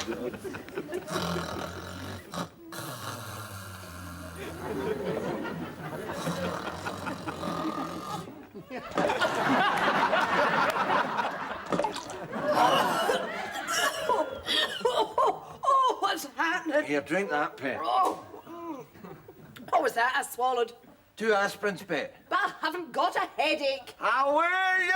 Oh, what's happening? Here, drink that, Pet. Oh. What was that I swallowed? 2 aspirins, Pet. But I haven't got a headache. How are you,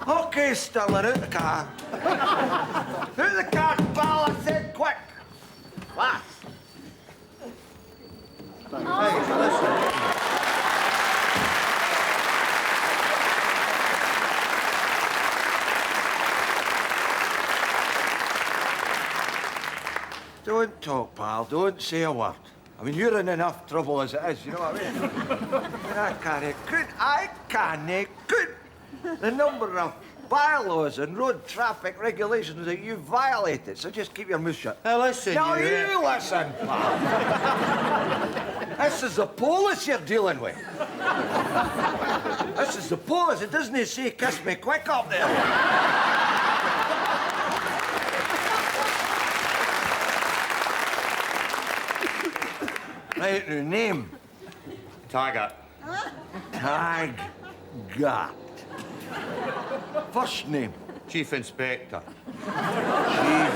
Okay, Stella, out the car. Out the car, pal, I said quick. Fast. Hey, listen. Don't talk, pal. Don't say a word. I mean, you're in enough trouble as it is, you know what I mean? I can't could. The number of bylaws and road traffic regulations that you violated, so just keep your mouth shut. Now listen, now you listen, pal. This is the police you're dealing with. This is the police. It doesn't say kiss me quick up there. Right, now, name. Taggart. Taggart. First name. Chief Inspector. Chief.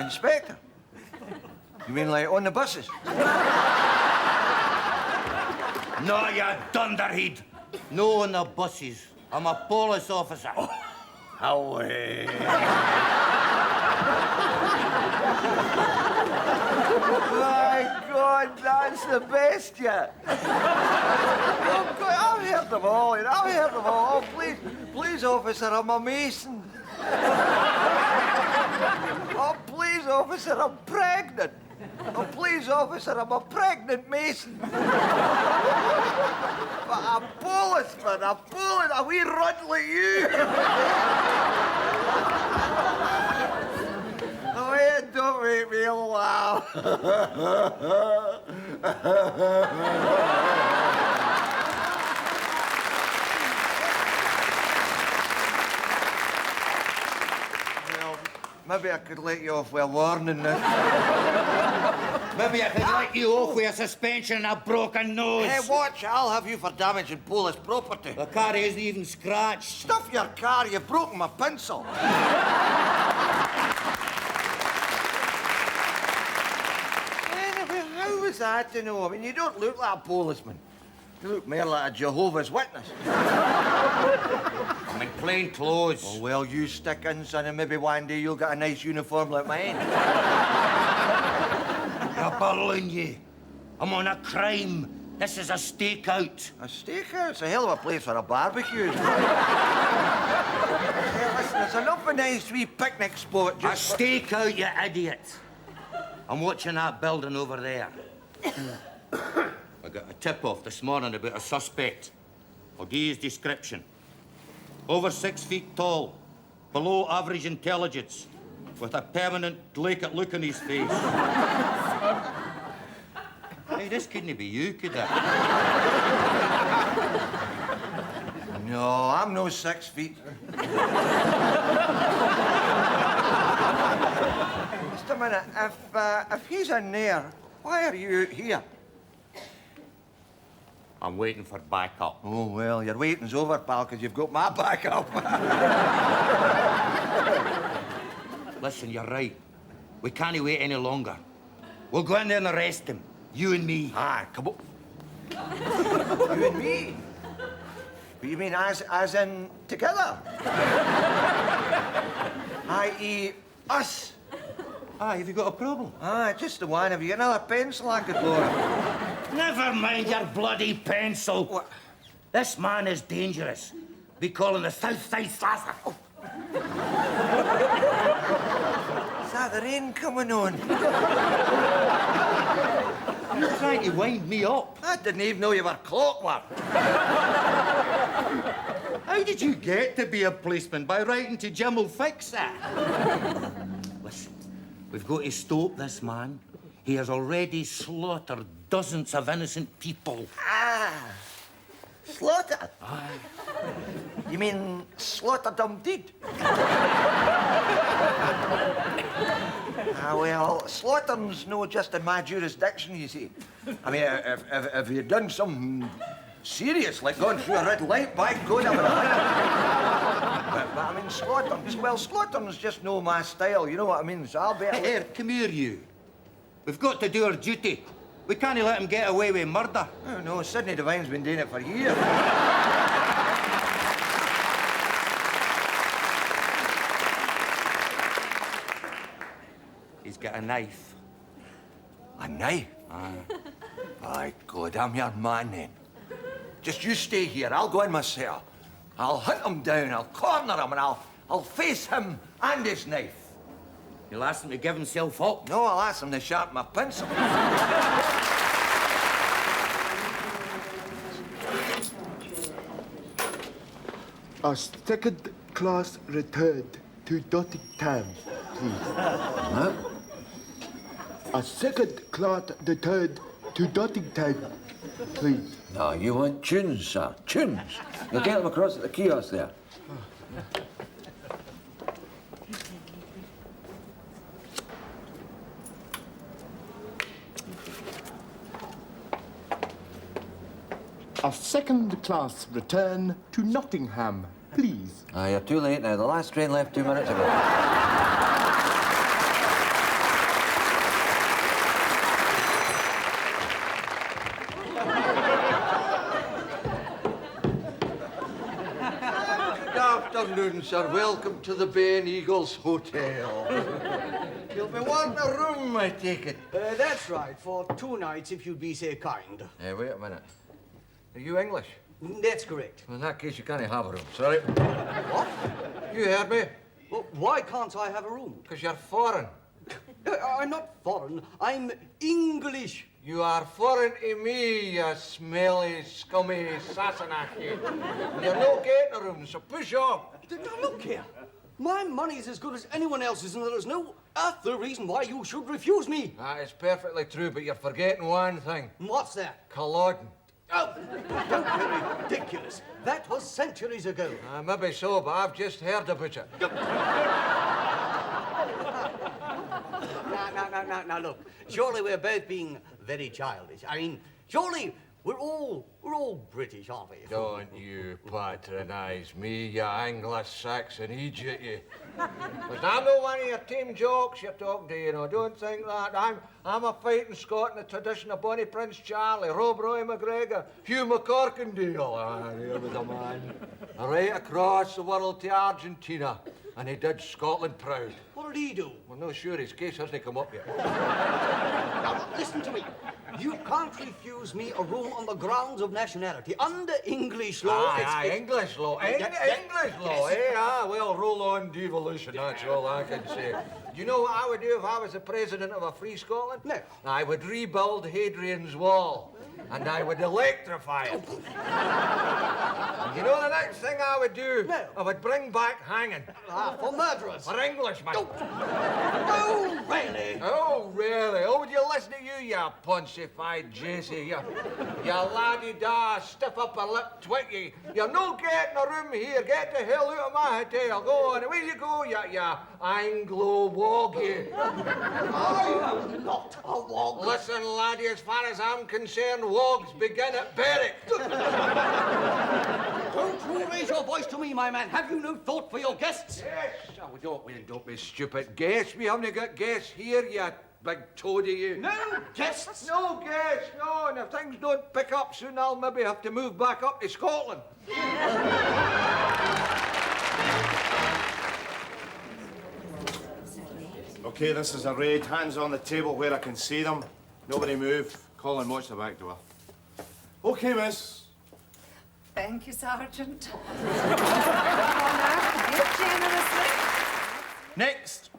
Inspector? You mean like on the buses? No, you dunderhead. No on the buses. I'm a police officer. Away. My God, that's the best yet. Oh, God, I've heard them all, you know, I've heard them all. Oh, please, officer, I'm a mason. Oh, please, officer, I'm pregnant. Oh, please, officer, I'm a pregnant mason. But a policeman, a wee runt like you. Oh, yeah, don't make me laugh. Well, maybe I could let you off with a warning now. Maybe I could let you off with a suspension and a broken nose. Hey, watch, I'll have you for damaging police property. The car isn't even scratched. Stuff your car, you've broken my pencil. How was that to know? I mean, you don't look like a policeman. You look more like a Jehovah's Witness. I'm in plain clothes. Oh, well, you stick in, son, and maybe one day you'll get a nice uniform like mine. You're balloon, you. I'm on a crime. This is a stakeout. A stakeout? It's a hell of a place for a barbecue. Hey, listen, it's an awful nice wee picnic spot. A stakeout, you idiot. I'm watching that building over there. I got a tip-off this morning about a suspect. I'll give you his description. Over 6 feet tall, below average intelligence, with a permanent vacant look on his face. Hey, this couldn't be you, could it? No, I'm no 6 feet. Just a minute. If he's in there, why are you out here? I'm waiting for backup. Oh, well, your waiting's over, pal, because you've got my backup. Listen, you're right. We can't wait any longer. We'll go in there and arrest him. You and me. Aye, come on. You and me? What you mean, as in together? I.e. us? Aye, have you got a problem? Aye, just the one. Have you got another pencil I could borrow? Never mind your bloody pencil. What? This man is dangerous. We call him the Southside Slasher. Is that the rain coming on? You're trying to wind me up. I didn't even know you were clockwork. How did you get to be a policeman? By writing to Jim will fix it. Listen, we've got to stop this man. He has already slaughtered dozens of innocent people. Ah, slaughtered? Aye. You mean slaughtered them dead? Well, slaughter's no just in my jurisdiction, you see. I mean, if you'd done something serious, like gone through a red light, by God, I would have but I mean, slaughter's just no my style, you know what I mean? So I'll be... Here, come here, you. We've got to do our duty. We can't let him get away with murder. Oh, no, Sidney Devine's been doing it for years. He's got a knife. A knife? Aye. By God, I'm your man then. Just you stay here. I'll go in myself. I'll hunt him down. I'll corner him, and I'll face him and his knife. You'll ask him to give himself up. No, I'll ask him to sharpen my pencil. A second-class return to Nottingham, please. Huh? A second-class return to Nottingham, please. No, you want tunes, sir. Tunes. You'll get them across at the kiosk there. A second-class return to Nottingham, please. You're too late now. The last train left 2 minutes ago. Good afternoon, sir. Welcome to the Bay and Eagles Hotel. You'll be wanting a room, I take it. That's right, for 2 nights, if you'd be so kind. Hey, wait a minute. Are you English? That's correct. In that case, you can't have a room. Sorry. What? You heard me? Well, why can't I have a room? Because you're foreign. I'm not foreign. I'm English. You are foreign to me, you smelly, scummy Sassenach. You're no getting a room, so push off. Now, look here. My money's as good as anyone else's, and there is no earthly reason why you should refuse me. That is perfectly true, but you're forgetting one thing. What's that? Culloden. Oh, don't be ridiculous. That was centuries ago. Maybe so, but I've just heard about it. Now, look. Surely we're both being very childish. I mean, surely we're all British, aren't we? Don't you patronise me, you Anglo-Saxon idiot, you. Because I'm not one of your team jokes you're talking to, you know. Don't think that. I'm a fighting Scot in the tradition of Bonnie Prince Charlie, Rob Roy McGregor, Hugh McCorkindale. There was a man. Right across the world to Argentina. And he did Scotland proud. What did he do? Well, no, sure, his case hasn't come up yet. Now, listen to me. You can't refuse me a room on the grounds of nationality. Under English law, it's... English law. English law, yes. eh? Well, roll on devolution, that's all I can say. You know what I would do if I was the president of a free Scotland? No. I would rebuild Hadrian's Wall. And I would electrify it. And you know the next thing I would do? No. I would bring back hanging. For murderers. For Englishmen. Oh, really? Oh, really? Oh, would you listen to you, you pontified Jesse? You laddie-da, stiff upper lip twitty. You're no getting a room here. Get the hell out of my hotel. Go on, away you go, you Anglo-woggy. I am not a wog. Listen, laddie, as far as I'm concerned, wogs begin at Berwick. Don't you raise your voice to me, my man. Have you no thought for your guests? Yes. Oh, don't be stupid. Guests? We haven't got guests here, you big toady, you. No guests. No guests, no. And if things don't pick up soon, I'll maybe have to move back up to Scotland. Okay, this is a raid. Hands on the table where I can see them. Nobody move. Colin, watch the back door. Okay, miss. Thank you, Sergeant. Give generously. Next.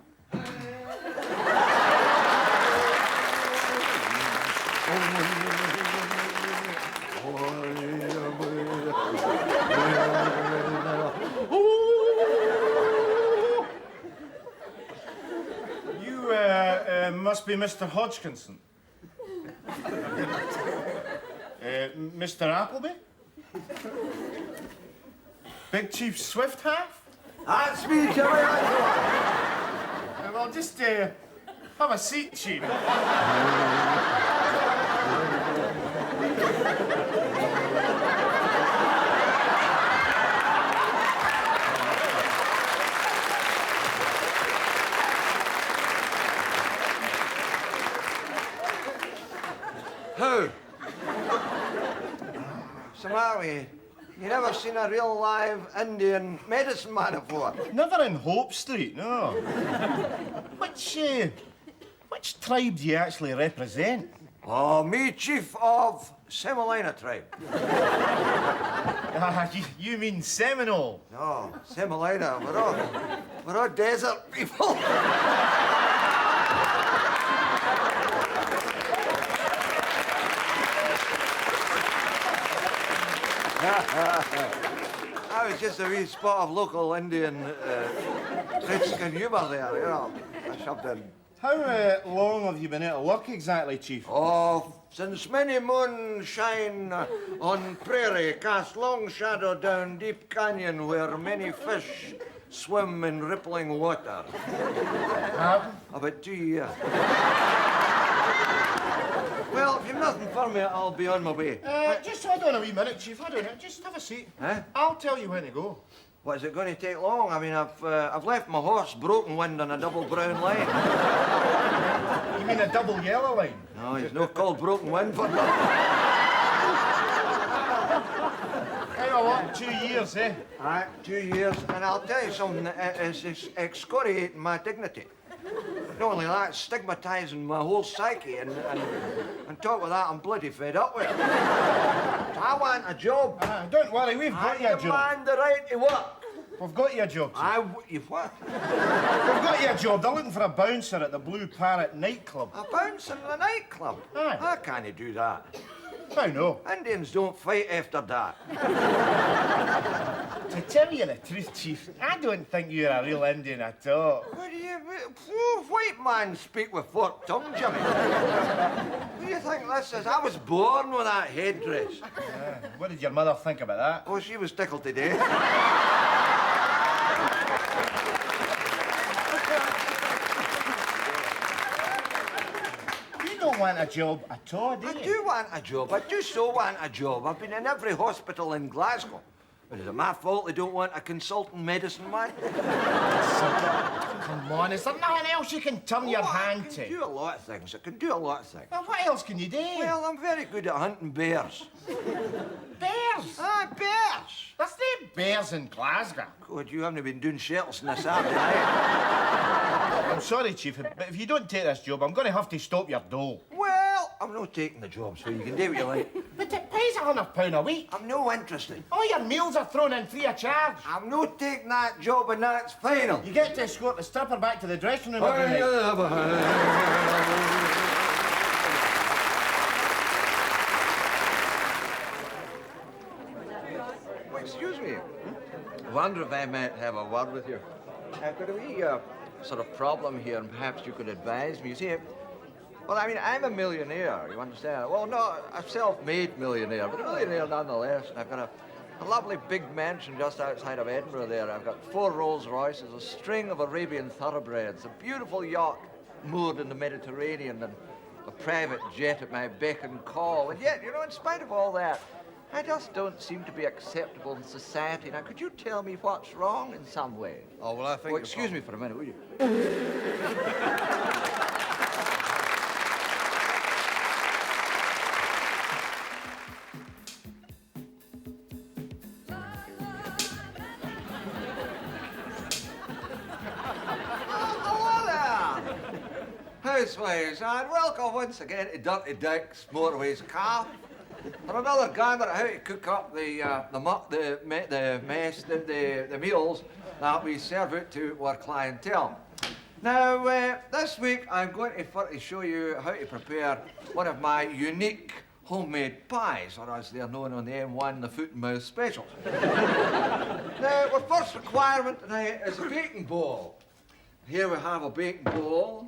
You must be Mr. Hodgkinson. Mr. Appleby? Big Chief Swift Half? That's me, Jimmy. Well, just have a seat, Chief. Who? Somali, you never seen a real live Indian medicine man before? Never in Hope Street, no. Which tribe do you actually represent? Oh, me chief of Semolina tribe. You mean Seminole? No, Semolina, we're all desert people. I was just a wee spot of local Indian Mexican humour there, you know. I shoved in. How long have you been out of work exactly, Chief? Oh, since many moons shine on prairie, cast long shadow down deep canyon where many fish swim in rippling water. About 2 years. Well, if you've nothing for me, I'll be on my way. Just hold on a wee minute, Chief. Hold on. Just have a seat. Huh? I'll tell you when to go. What, is it going to take long? I mean, I've left my horse broken wind on a double brown line. You mean a double yellow line? No, he's no called broken wind for nothing. Hey, what? 2 years, eh? Aye, 2 years, and I'll tell you something, it's excoriating my dignity. Not only that, it's stigmatising my whole psyche, and on top of that, I'm bloody fed up with it. I want a job. Don't worry, we've got you a I job. demand the right to work. We've got you a job, Chief. You've what? We've got you a job. They're looking for a bouncer at the Blue Parrot nightclub. A bounce in the nightclub? Aye. I can't do that. I know. Indians don't fight after that. To tell you the truth, Chief, I don't think you're a real Indian at all. What do you... White man speak with forked tongue, Jimmy. What do you think this is? I was born with that headdress. What did your mother think about that? Oh, she was tickled to death. You don't want a job at all, do you? I do want a job. I do so want a job. I've been in every hospital in Glasgow. But is it my fault they don't want a consultant medicine man? Come on, is there nothing else you can turn your hand I to? can do a lot of things. I can do a lot of things. Well, what else can you do? Well, I'm very good at hunting bears. bears! Ah, bears! There's no bears in Glasgow. God, you haven't been doing shelters on a Saturday night. I'm sorry, Chief, but if you don't take this job, I'm going to have to stop your dole. Well, I'm not taking the job, so you can do what you like. But it pays £100 a week. I'm no interested. All your meals are thrown in free of charge. I'm not taking that job, and that's final. You get to escort the stripper back to the dressing room every night. Well, excuse me. I wonder if I might have a word with you. I've got a wee sort of problem here, and perhaps you could advise me. You see, well, I mean, I'm a millionaire, you understand? Well, not a self-made millionaire, but a millionaire nonetheless. And I've got a lovely big mansion just outside of Edinburgh there. I've got 4 Rolls Royces, a string of Arabian thoroughbreds, a beautiful yacht moored in the Mediterranean, and a private jet at my beck and call. And yet, you know, in spite of all that, I just don't seem to be acceptable in society. Now, could you tell me what's wrong in some way? Oh, well, I think... Oh, excuse me for a minute, will you? housewives, and welcome once again to Dirty Dick's Motorways Calf for another gander at how to cook up the meals that we serve out to our clientele. Now, this week I'm going to show you how to prepare one of my unique homemade pies, or as they're known on the M1, the foot and mouth specials. Now, our first requirement tonight is a baking bowl. Here we have a baking bowl,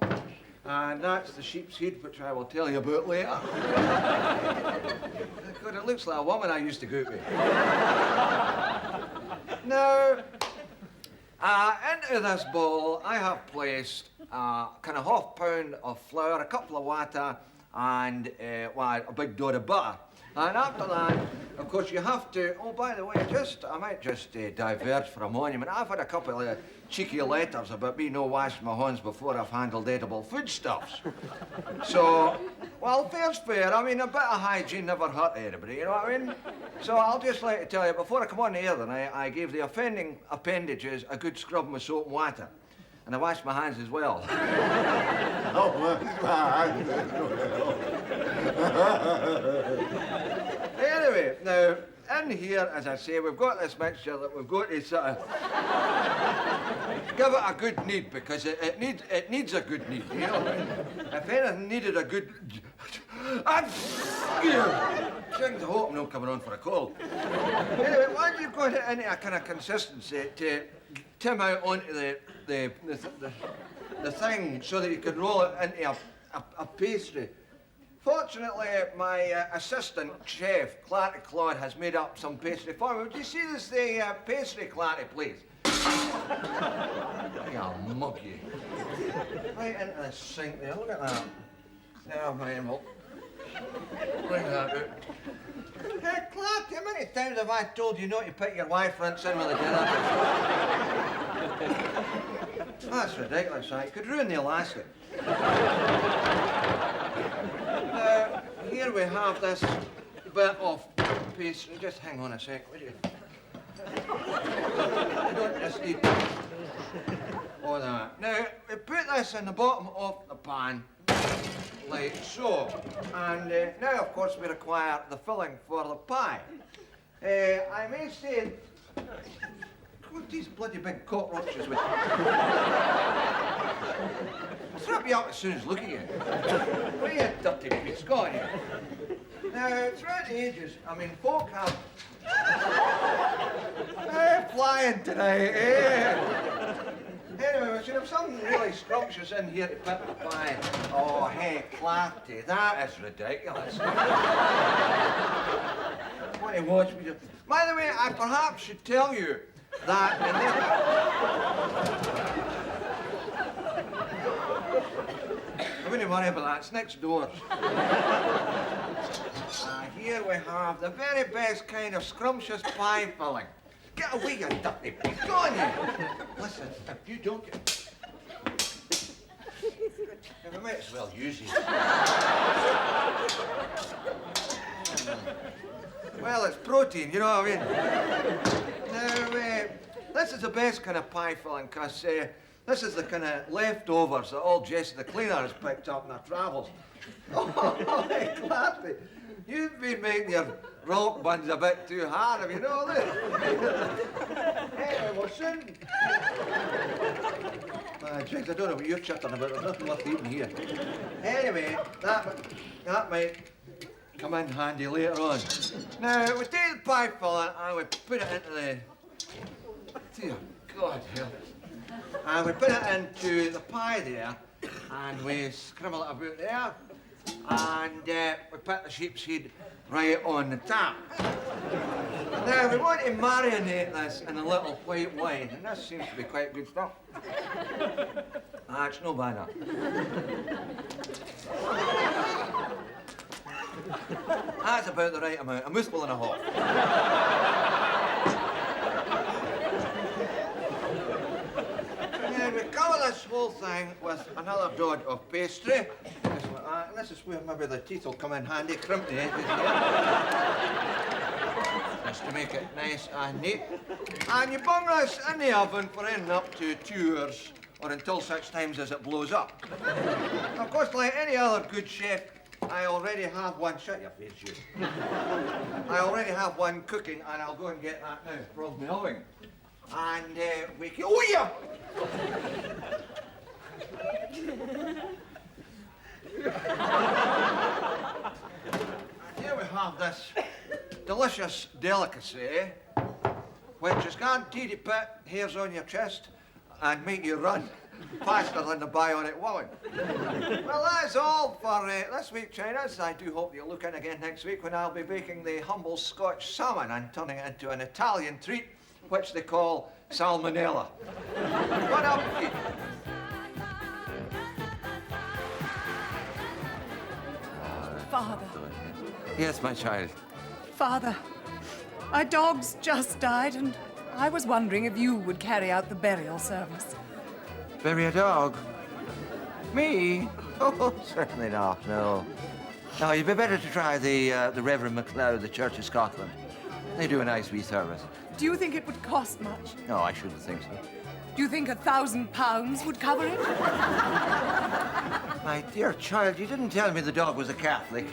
and that's the sheep's head, which I will tell you about later. God, it looks like a woman I used to go with. Now, into this bowl, I have placed kind of ½ pound of flour, a couple of water, and a big dot of butter. And after that, of course, you have to, oh, by the way, I might just diverge for a moment. I've had a couple of cheeky letters about me no washing my hands before I've handled edible foodstuffs. So, well, fair's fair. I mean, a bit of hygiene never hurt anybody, you know what I mean? So I'll just like to tell you, before I come on the air tonight, I gave the offending appendages a good scrub with soap and water. And I washed my hands as well. Anyway, now, in here, as I say, we've got this mixture that we've got to sort of give it a good knead, because it needs a good knead, you know? If anything needed a good... Things I hope I'm not coming on for a cold. Anyway, once you've got it into a kind of consistency to tim out onto the thing so that you can roll it into a pastry. Fortunately, my assistant chef, Clarty Claude, has made up some pastry for me. Would you see this pastry, Clarty, please? I'll mug you. Right into the sink there, look at that. Now, Miriam, we'll bring that out. Hey, Clarty, how many times have I told you not to put your wife rinse in with the dinner? That's ridiculous, right? It could ruin the elastic. Here we have this bit of pastry. Just hang on a sec, will you? You don't just need all that. Now, we put this in the bottom of the pan, like so. And now, of course, we require the filling for the pie. I may say, what these bloody big cockroaches with? I'll throw you out as soon as look at you. What are you dirty piece? Go on here. Now, throughout the ages, I mean, folk have... flying tonight, eh? Anyway, we should have something really scrumptious in here to put the pie. Oh, hey, Clarty, that is ridiculous. Want to watch me just... By the way, I perhaps should tell you that in this... I wouldn't worry about that, it's next door. Here we have the very best kind of scrumptious pie filling. Get away, you dirty piece. Go on, you. Listen, if you don't get... We might as well use it. Well, it's protein, you know what I mean? Now, this is the best kind of pie filling, because this is the kind of leftovers that old Jessie the cleaner has picked up in her travels. Oh, hey, Clarty, you've been making your rock buns a bit too hard, have you know that? Anyway, well, soon... Jigs, I don't know what you're chatting about. There's nothing worth eating here. Anyway, that might come in handy later on. Now, we take the pie filling and we put it into the... Dear God, help. And we put it into the pie there, and we scribble it about there, and we put the sheep's head right on the top. Now, we want to marinate this in a little white wine, and this seems to be quite good stuff. It's no bad, that. That's about the right amount, a mouthful and a half. We cover this whole thing with another dod of pastry. Just like that. And this is where maybe the teeth will come in handy. Crimp the edges here. Just to make it nice and neat. And you bung this in the oven for up to 2 hours or until such times as it blows up. Of course, like any other good chef, I already have one. Shut your face, you. I already have one cooking, and I'll go and get that now from the oven. And we can. Oh, yeah! And here we have this delicious delicacy, which is guaranteed to put hairs on your chest and make you run faster than the bionic woman. Well, that's all for this week, Chinas. I do hope you'll look in again next week when I'll be baking the humble Scotch salmon and turning it into an Italian treat, which they call salmonella. Bon appetit. Father, Yes, my child. Father, our dog's just died, and I was wondering if you would carry out the burial service. Bury a dog? Me? Oh, certainly not, no. No, you'd be better to try the Reverend MacLeod, the Church of Scotland. They do a nice wee service. Do you think it would cost much? No, I shouldn't think so. Do you think £1,000 would cover it? My dear child, you didn't tell me the dog was a Catholic.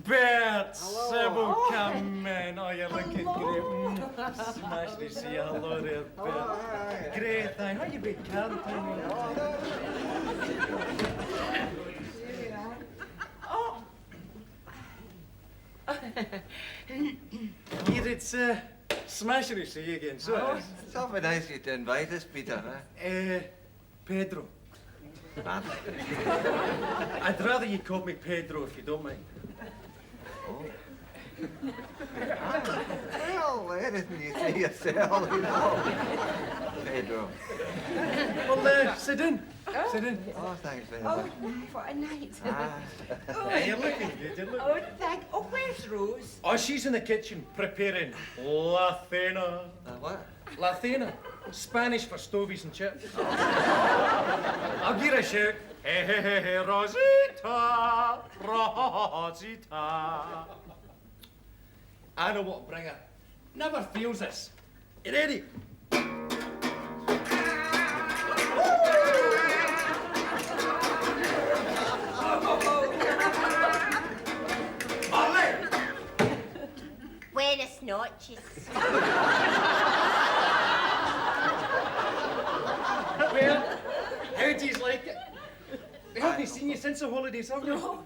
Bett, Sybil, come in. Oh, you're looking great. Smash to see you. Hello there, Bett. Great thing. How you been camping? Here it's smashing to see you again. So, It's awfully nice of you to invite us, Peter, huh? Pedro. I'd rather you call me Pedro if you don't mind. Well, anything you say yourself, you know. Pedro. Well, sit in. Sit in. Oh, thanks very much. What a night. Hey, you're looking good. You're looking. Oh, where's Rose? Oh, she's in the kitchen preparing La Cena. What? La Cena. Spanish for stovies and chips. I'll give her a shout. Hey, hey, hey, hey, Rosita, Rosita. I know what to bring her. Never feels this. You ready? Buenas noches. Well, how do you like it? We haven't seen you since the holidays, have we? Oh,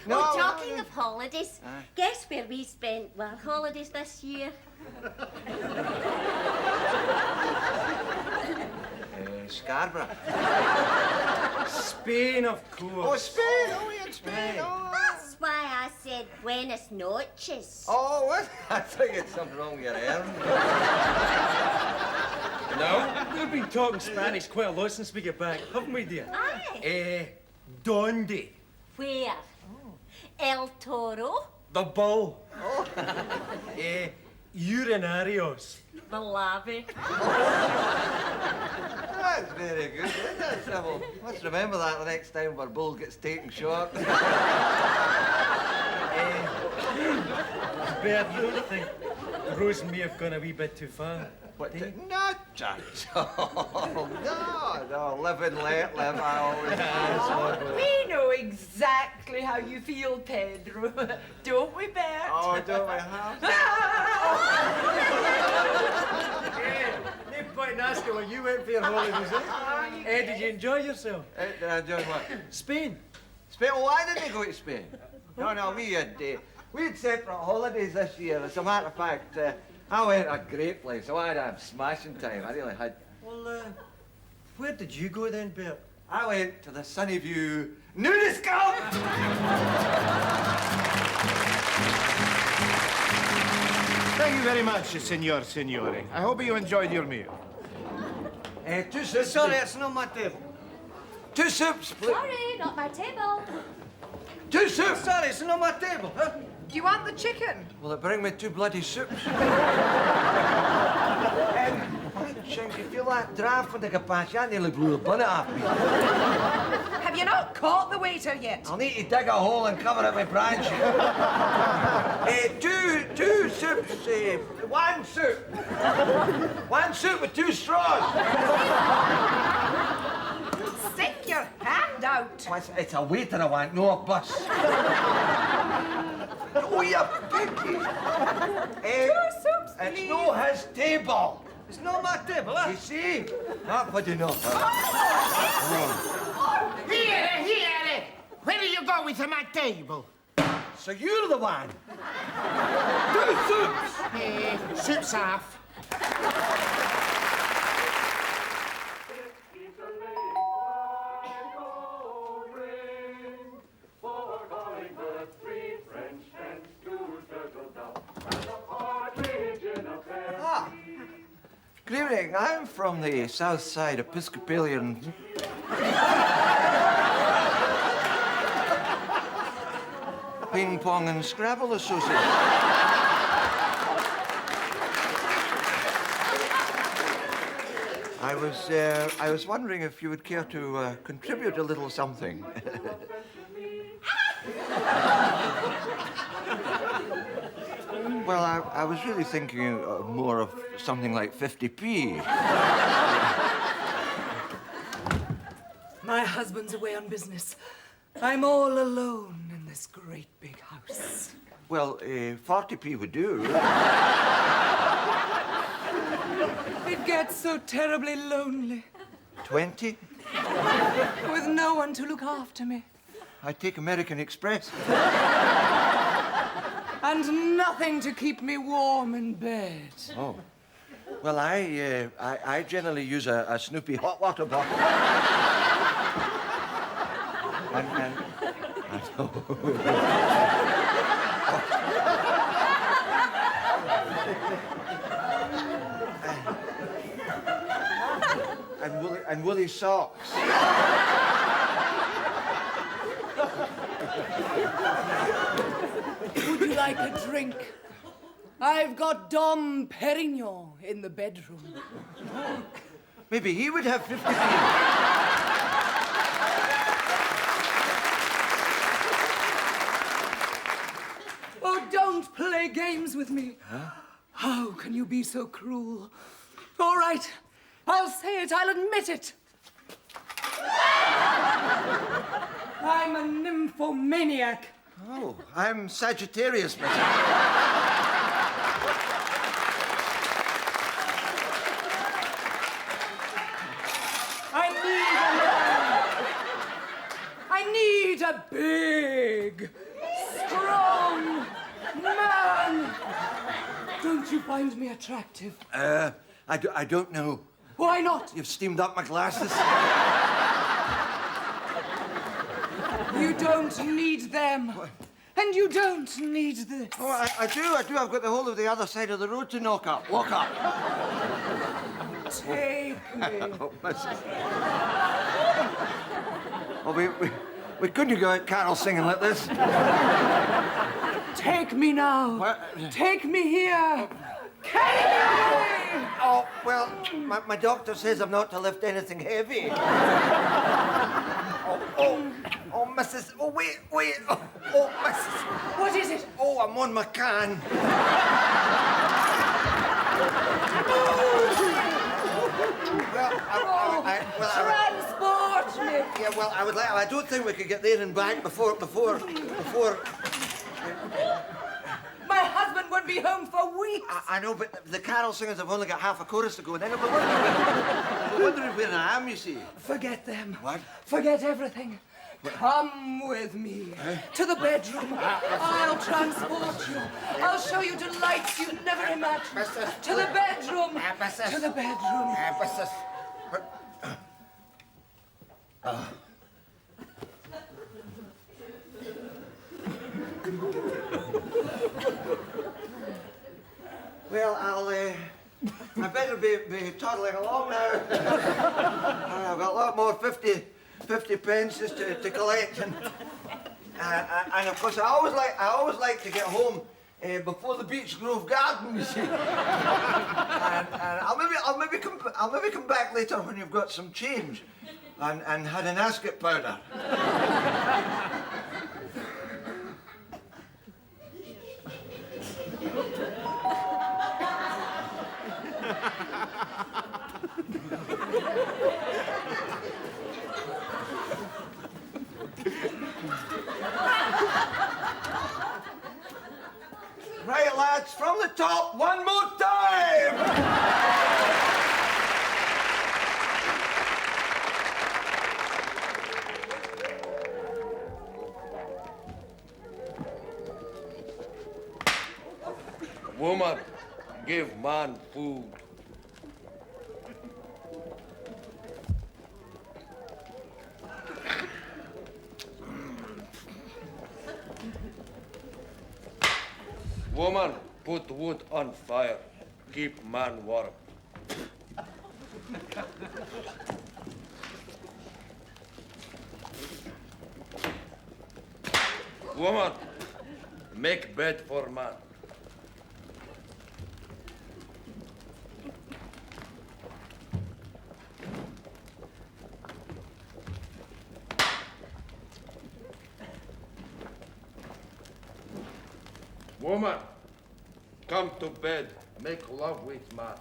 talking of holidays, guess where we spent our holidays this year? Scarborough. Spain, of course. Oh, Spain! Oh, we're in Spain! Oh. That's why I said buenas noches. Oh, what? I thought you had something wrong with your arm. No, we've been talking Spanish quite a lot since we get back, haven't we, dear? Aye. Donde? Where? El Toro? The bull. Oh. Urinarios. The lobby. That's very good, isn't it, Sybil? Let's remember that the next time our bull gets taken short. Bert, don't you think Rose may have gone a wee bit too far? What? Not just. Oh, no, live and let live. I always say. We know exactly how you feel, Pedro. Don't we, Bert? Oh, don't we have? No point asking where you went for your holidays, eh? Did you enjoy yourself? Did I enjoy what? Spain. Spain? Oh, why didn't you go to Spain? No, we had separate holidays this year. As a matter of fact, I went to a great place. Oh, I had a smashing time. I really had. Well, where did you go then, Bert? I went to the Sunnyview nudist camp. Thank you very much, Signore. I hope you enjoyed your meal. Sorry, it's not my table. 2 soups, please. Sorry, not my table. 2 soups. Sorry, it's not my table, huh? Do you want the chicken? Will it bring me 2 bloody soups? Chink, you feel that draft when they get past you? I nearly blew the bonnet off me. Have you not caught the waiter yet? I'll need to dig a hole and cover it with branches. 2 soups. 1 soup. 1 soup with 2 straws. Stick your hand out. It's a waiter I want, no a bus. Oh, you pinky. 2 soups, It's please. no his table. It's not my table, huh? You see? Not good enough. Here! Where do you go with my table? So you're the one. 2 soups. Soup's off. Greeting, I'm from the South Side Episcopalian. Ping Pong and Scrabble Association. I was wondering if you would care to contribute a little something. Well, I was really thinking more of something like 50p. My husband's away on business. I'm all alone in this great big house. Well, 40p would do. It gets so terribly lonely 20? with no one to look after me. I'd take American Express. And nothing to keep me warm in bed. Oh. Well, I generally use a Snoopy hot water bottle. and I know. and woolly socks. Would you like a drink? I've got Dom Perignon in the bedroom. Maybe he would have 50p. Oh, don't play games with me. Huh? How can you be so cruel? All right, I'll say it, I'll admit it. I'm a nymphomaniac. Oh, I'm Sagittarius, miss. I need a big, strong man. Don't you find me attractive? I don't know. Why not? You've steamed up my glasses. You don't need them. And you don't need this. Oh, I do. I've got the whole of the other side of the road to knock up. Walk up. Take me. Oh, missus. Oh, we couldn't go out carol singing like this. Take me now. What? Take me here. Carry me! Oh, well, my doctor says I'm not to lift anything heavy. Oh, missus. Oh, wait. Oh, missus. What is it? Oh, I'm on my can. Transport me. Yeah, well, I don't think we could get there and back before. My husband won't be home for weeks. I know, but the carol singers have only got half a chorus to go, and then we're wondering where I am, you see. Forget them. What? Forget everything. Come with me to the bedroom. I'll transport you. I'll show you delights you'd never imagined. To the bedroom. To the bedroom. Well, I better be toddling along now. I've got a lot more 50 50 pence just to collect. And of course, I always like to get home before the Beech Grove Garden, you see. and I'll maybe come back later when you've got some change and had an ascot powder. Right, lads, from the top, one more time! Woman, give man food. Woman, put wood on fire. Keep man warm. Woman, make bed for man. Woman, come to bed. Make love with man.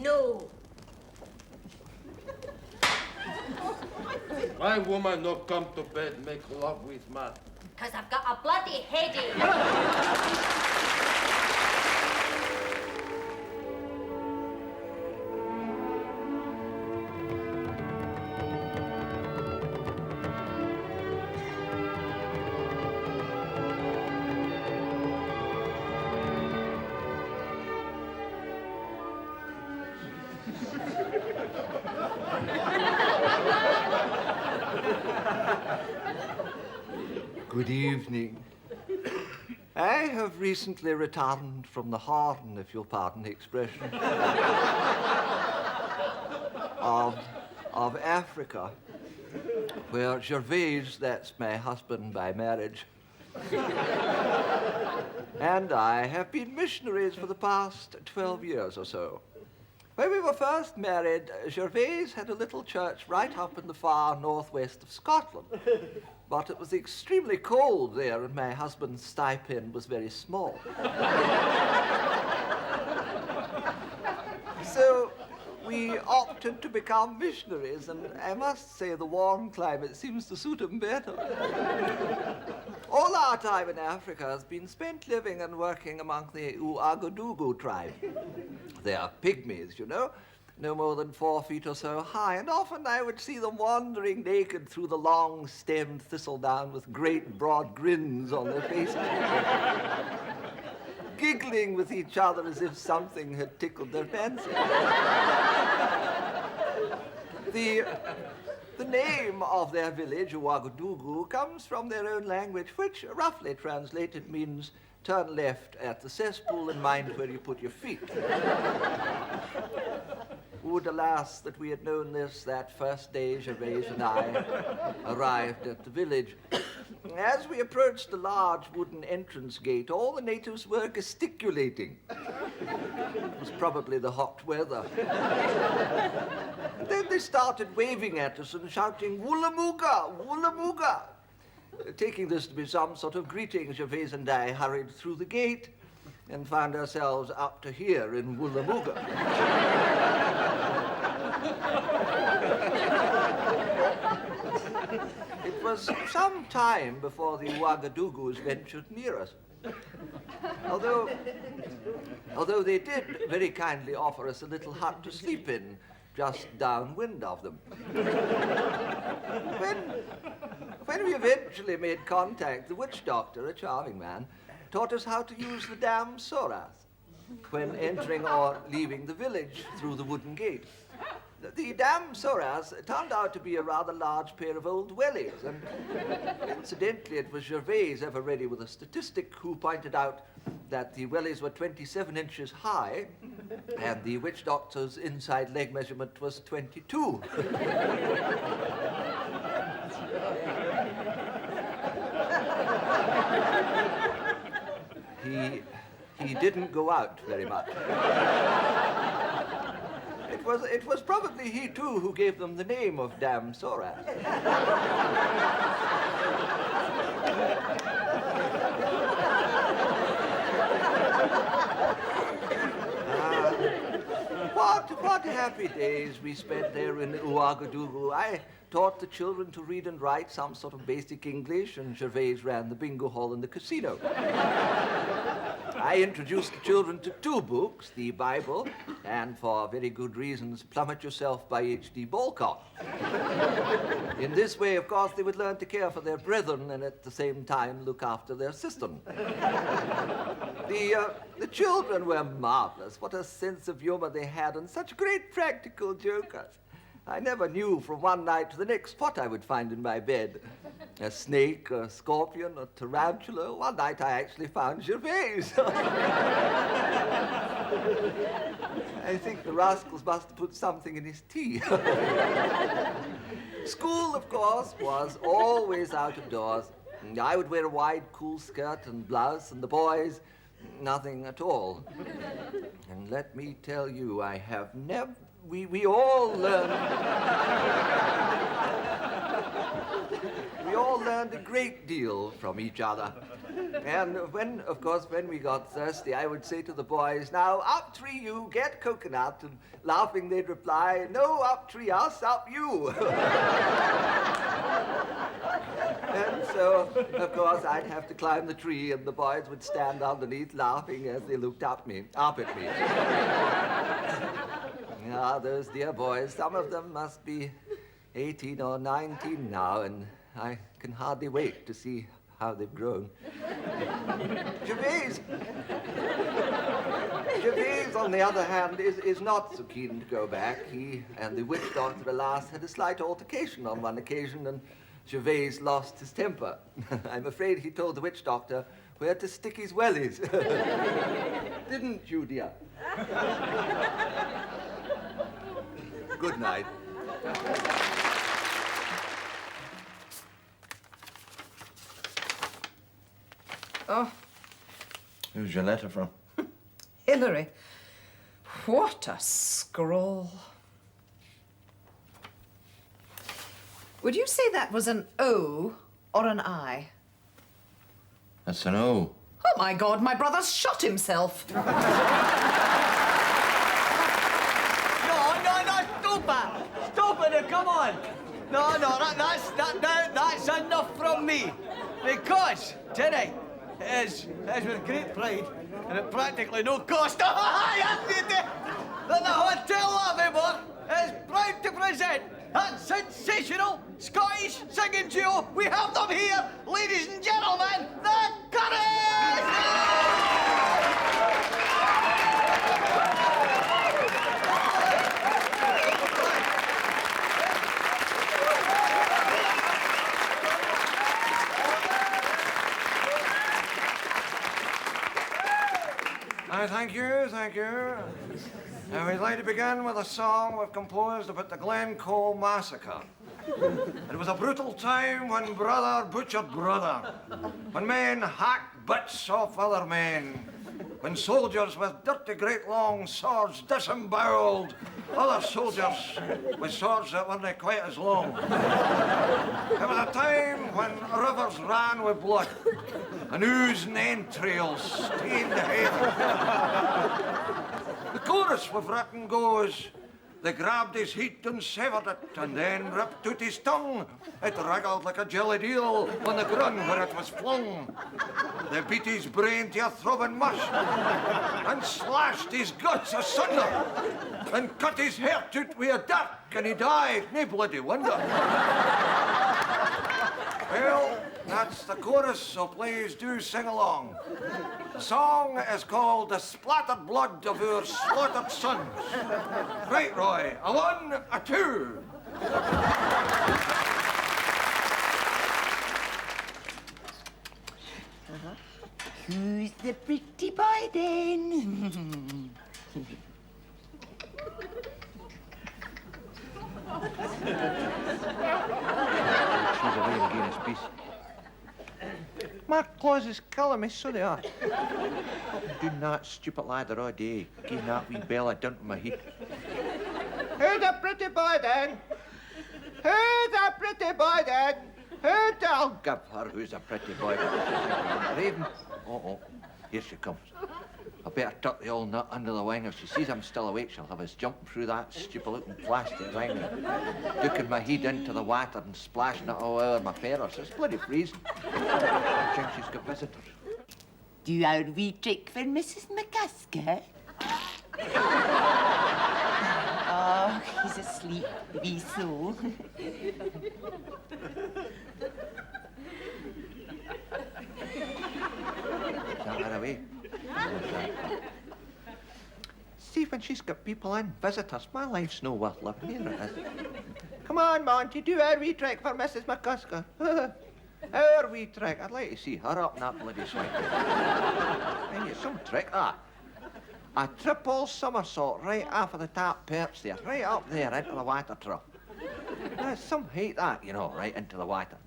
No. Why woman not come to bed, make love with man? Because I've got a bloody headache. Good evening. I have recently returned from the Horn, if you'll pardon the expression, of Africa, where Gervais, that's my husband by marriage, and I have been missionaries for the past 12 years or so. When we were first married, Gervais had a little church right up in the far northwest of Scotland. But it was extremely cold there, and my husband's stipend was very small. So we opted to become missionaries, and I must say the warm climate seems to suit him better. All our time in Africa has been spent living and working among the Ouagadougou tribe. They are pygmies, you know, no more than 4 feet or so high, and often I would see them wandering naked through the long-stemmed thistledown with great broad grins on their faces, giggling with each other as if something had tickled their fancy. The name of their village, Ouagadougou, comes from their own language, which, roughly translated, means turn left at the cesspool and mind where you put your feet. Would, alas, that we had known this that first day Gervais and I arrived at the village. As we approached the large wooden entrance gate, all the natives were gesticulating. It was probably the hot weather. And then they started waving at us and shouting, "Woolamooga, Woolamooga!" Taking this to be some sort of greeting, Gervais and I hurried through the gate and found ourselves up to here in Woolamooga. It was some time before the Ouagadougus ventured near us. Although they did very kindly offer us a little hut to sleep in, just downwind of them. When we eventually made contact, the witch doctor, a charming man, taught us how to use the damn soras when entering or leaving the village through the wooden gate. The damn soras turned out to be a rather large pair of old wellies, and incidentally it was Gervais, ever ready with a statistic, who pointed out that the wellies were 27 inches high and the witch doctor's inside leg measurement was 22. He didn't go out very much. It was probably he, too, who gave them the name of Damn Soras. What happy days we spent there in Ouagadougou. I taught the children to read and write some sort of basic English, and Gervais ran the bingo hall in the casino. I introduced the children to 2 books, the Bible, and for very good reasons, Plummet Yourself by H.D. Balcock. In this way, of course, they would learn to care for their brethren and at the same time look after their system. The children were marvelous. What a sense of humor they had, and such great practical jokers. I never knew from one night to the next what I would find in my bed. A snake, a scorpion, a tarantula. One night I actually found Gervais. I think the rascals must have put something in his tea. School, of course, was always out of doors. I would wear a wide, cool skirt and blouse, and the boys, nothing at all. And let me tell you, I have never... We all learned... We all learned a great deal from each other. And when we got thirsty, I would say to the boys, now, up tree you, get coconut. And laughing, they'd reply, no, up tree us, up you. And so, of course, I'd have to climb the tree, and the boys would stand underneath laughing as they looked up at me. Ah, those dear boys, some of them must be 18 or 19 now, and I can hardly wait to see how they've grown. Gervais, on the other hand, is not so keen to go back. He and the witch doctor, alas, had a slight altercation on one occasion, and Gervais lost his temper. I'm afraid he told the witch doctor where to stick his wellies. Didn't you, dear? Good night. Oh. Who's your letter from? Hilary. What a scroll. Would you say that was an O or an I? That's an O. Oh, my God, my brother's shot himself. No, stop it, come on. No, that's enough from me. Because tonight is with great pride and at practically no cost. That the Hotel Lavemore is proud to present that sensational Scottish singing duo. We have them here, ladies and gentlemen, the Curries! Thank you. And we'd like to begin with a song we've composed about the Glencoe Massacre. It was a brutal time when brother butchered brother, when men hacked bits off other men, when soldiers with dirty great long swords disemboweled other soldiers with swords that weren't quite as long. It was a time when rivers ran with blood and oozing entrails stained the heaven. The chorus we've written goes, they grabbed his heat and severed it, and then ripped out his tongue. It wriggled like a jellied eel on the ground where it was flung. They beat his brain to a throbbing mush, and slashed his guts asunder, and cut his heart out with a dirk, and he died, nae bloody wonder. Well, that's the chorus, so please do sing along. The song is called The Splattered Blood of Our Slaughtered Sons. Right, Roy, a 1, a 2. Who's the pretty boy then? He's away and gain his peace. My claws is killing me, so they are. I've been doing that stupid ladder all day, getting that wee Bella down to my heat. Who's a pretty boy then? Who's a pretty boy then? I'll give her who's a pretty boy. Raven. Oh, here she comes. I better tuck the old nut under the wing. If she sees I'm still awake, she'll have us jumping through that stupid-looking plastic ring, ducking my head into the water and splashing it all over my feathers. It's bloody freezing. I think she's got visitors. Do our wee trick for Mrs. McCusker? Oh, he's asleep, wee soul. Is that her away? See, when she's got people in, visitors, my life's no worth living. Here it is. Come on, Monty, do our wee trick for Mrs. McCusker. Our wee trick. I'd like to see her up in that bloody swing. Ain't it some trick, that? A triple somersault right off of the top perch there, right up there into the water trough. That's some height, that, you know, right into the water.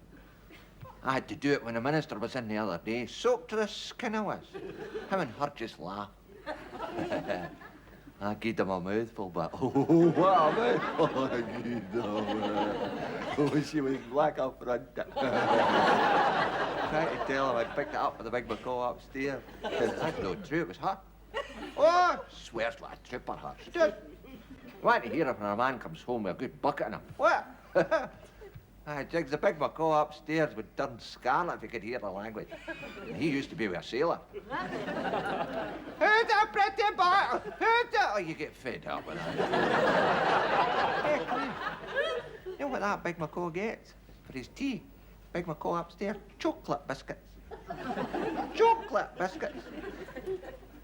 I had to do it when the minister was in the other day. Soaked to the skin I was. Him and her just laughed. I gave him a mouthful, but oh, what a mouthful I gave him. Oh, she was black up front. Trying to tell him I'd picked it up with the big macaw upstairs. That's no true, it was her. Oh, swears like a trooper, her. Stood. Want to hear it when a man comes home with a good bucket in him. What? Jigs, the big macaw upstairs would turn scarlet if he could hear the language. And he used to be with a sailor. Who's a pretty boy? Who's a... Oh, you get fed up with that. Hey, come here. You know what that big macaw gets for his tea? Big macaw upstairs, chocolate biscuits. Chocolate biscuits.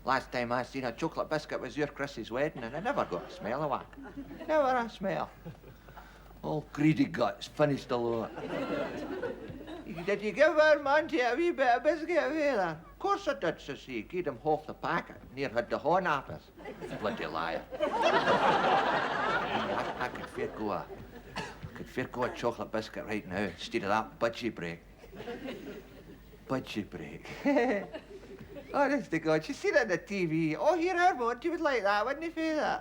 Last time I seen a chocolate biscuit was your Chris's wedding, and I never got a smell of one. Never a smell. All greedy guts, finished the lot. Did you give our Monty a wee bit of biscuit away there? Of course I did, says he. Gave him half the packet. Near had the horn apples. Bloody liar. I could fair go a chocolate biscuit right now instead of that budgie break. Budgie break. Honest to God, you see that on the TV. Oh, here, our Monty would like that, wouldn't he, Father?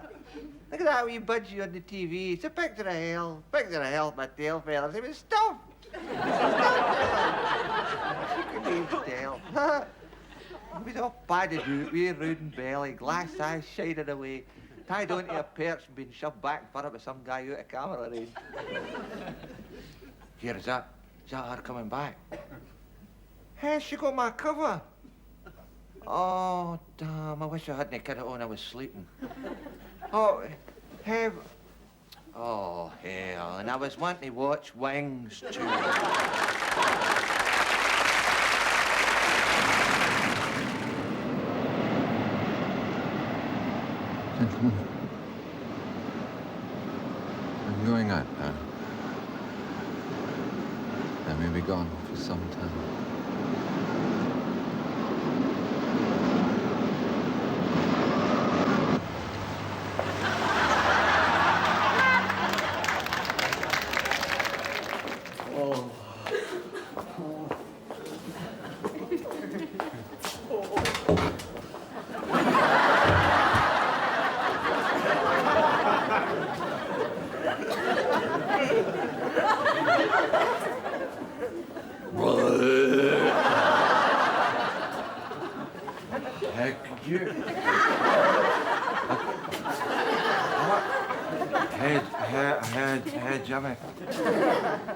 Look at that wee budgie on the TV. It's a picture of hell. Picture of hell, my tail feathers. It was stuff. She could leave tail. He was all padded out, wee round belly, glass eyes shining away, tied onto a perch and being shoved back for it with some guy out of camera range. Here, is that her coming back? Hey, she got my cover. Oh, damn, I wish I hadn't cut it on, I was sleeping. Oh, hey. Oh, hell, and I was wanting to watch Wings, too. Gentlemen, I'm going out now. I may be gone for some time.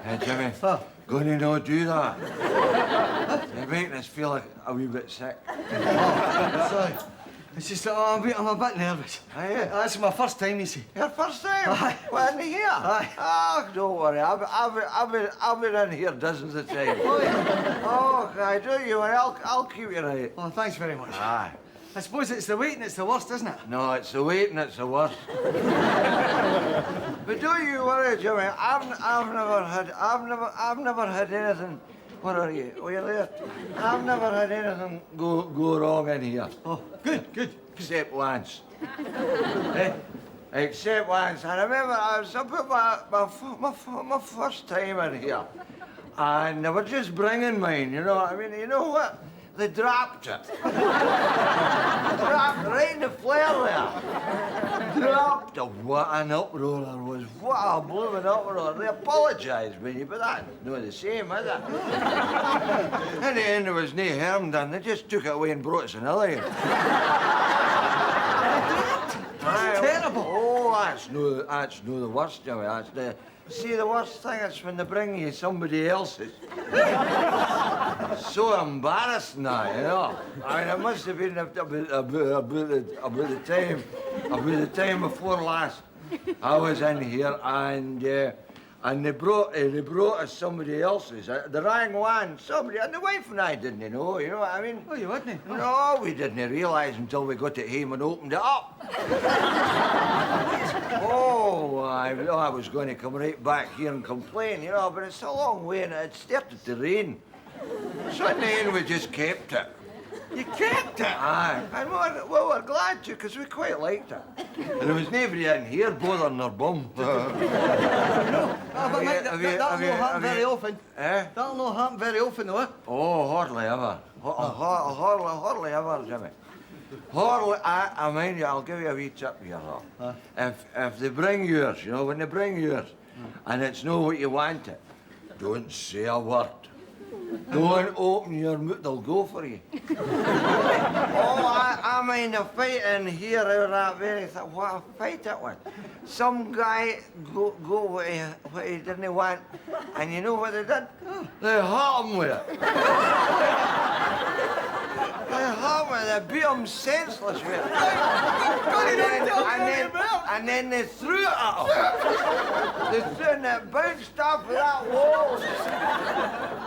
Hey, Jimmy. Oh. Gonna not do that. You're making us feel like a wee bit sick. Oh, sorry. It's just that I'm a bit nervous. Aye. That's my first time, you see. Your first time? Aye. What, in the year? Aye. Oh, don't worry. I've been in here dozens of times. Oh, yeah. Oh, I do you, and I'll keep you right. Oh, thanks very much. Aye. I suppose it's the waiting that's the worst, isn't it? No, it's the waiting that's the worst. But don't you worry, Jimmy. I've never had anything. What are you? Oh, you're there. I've never had anything go wrong in here. Oh, good. Except once. Eh? Except once. I remember I was up at my first time in here. And they were just bringing mine, you know what I mean? You know what? They dropped it. Dropped right in the flare there. Dropped it. What an uproar there was. What a blooming uproar. They apologised me, but that's not the same, is it? In the end, there was no harm done. They just took it away and brought us another one. That's terrible. Oh, that's no the worst, Jimmy. That's the... See, the worst thing is when they bring you somebody else's. So embarrassing now, you know. I mean, it must have been about the time before last. I was in here and they brought us somebody else's, the wrong one, somebody, and the wife and I didn't know, you know what I mean? Oh, you wouldn't? No, we didn't realise until we got it home and opened it up. Oh, I was going to come right back here and complain, you know, but it's a long way and it started to rain. So in the end, we just kept it. You kept it? Aye, and we're glad to, because we quite liked it. And there was nobody in here bothering their bum. But mate, that'll not happen very often. Eh? That'll not happen very often, though. Oh, hardly ever. Hardly ever, Jimmy. Hardly, I mind you, I'll give you a wee tip here, though. If they bring yours, you know, when they bring yours, and it's not what you want it, don't say a word. Don't open your mouth, they'll go for you. Oh, I mean, a fight in here over that very thing. What a fight it was. Some guy go what he didn't want, and you know what they did? They hit him with it. They hit him with it, they beat him senseless with it. And then they threw it at him. They threw it and it bounced off of that wall.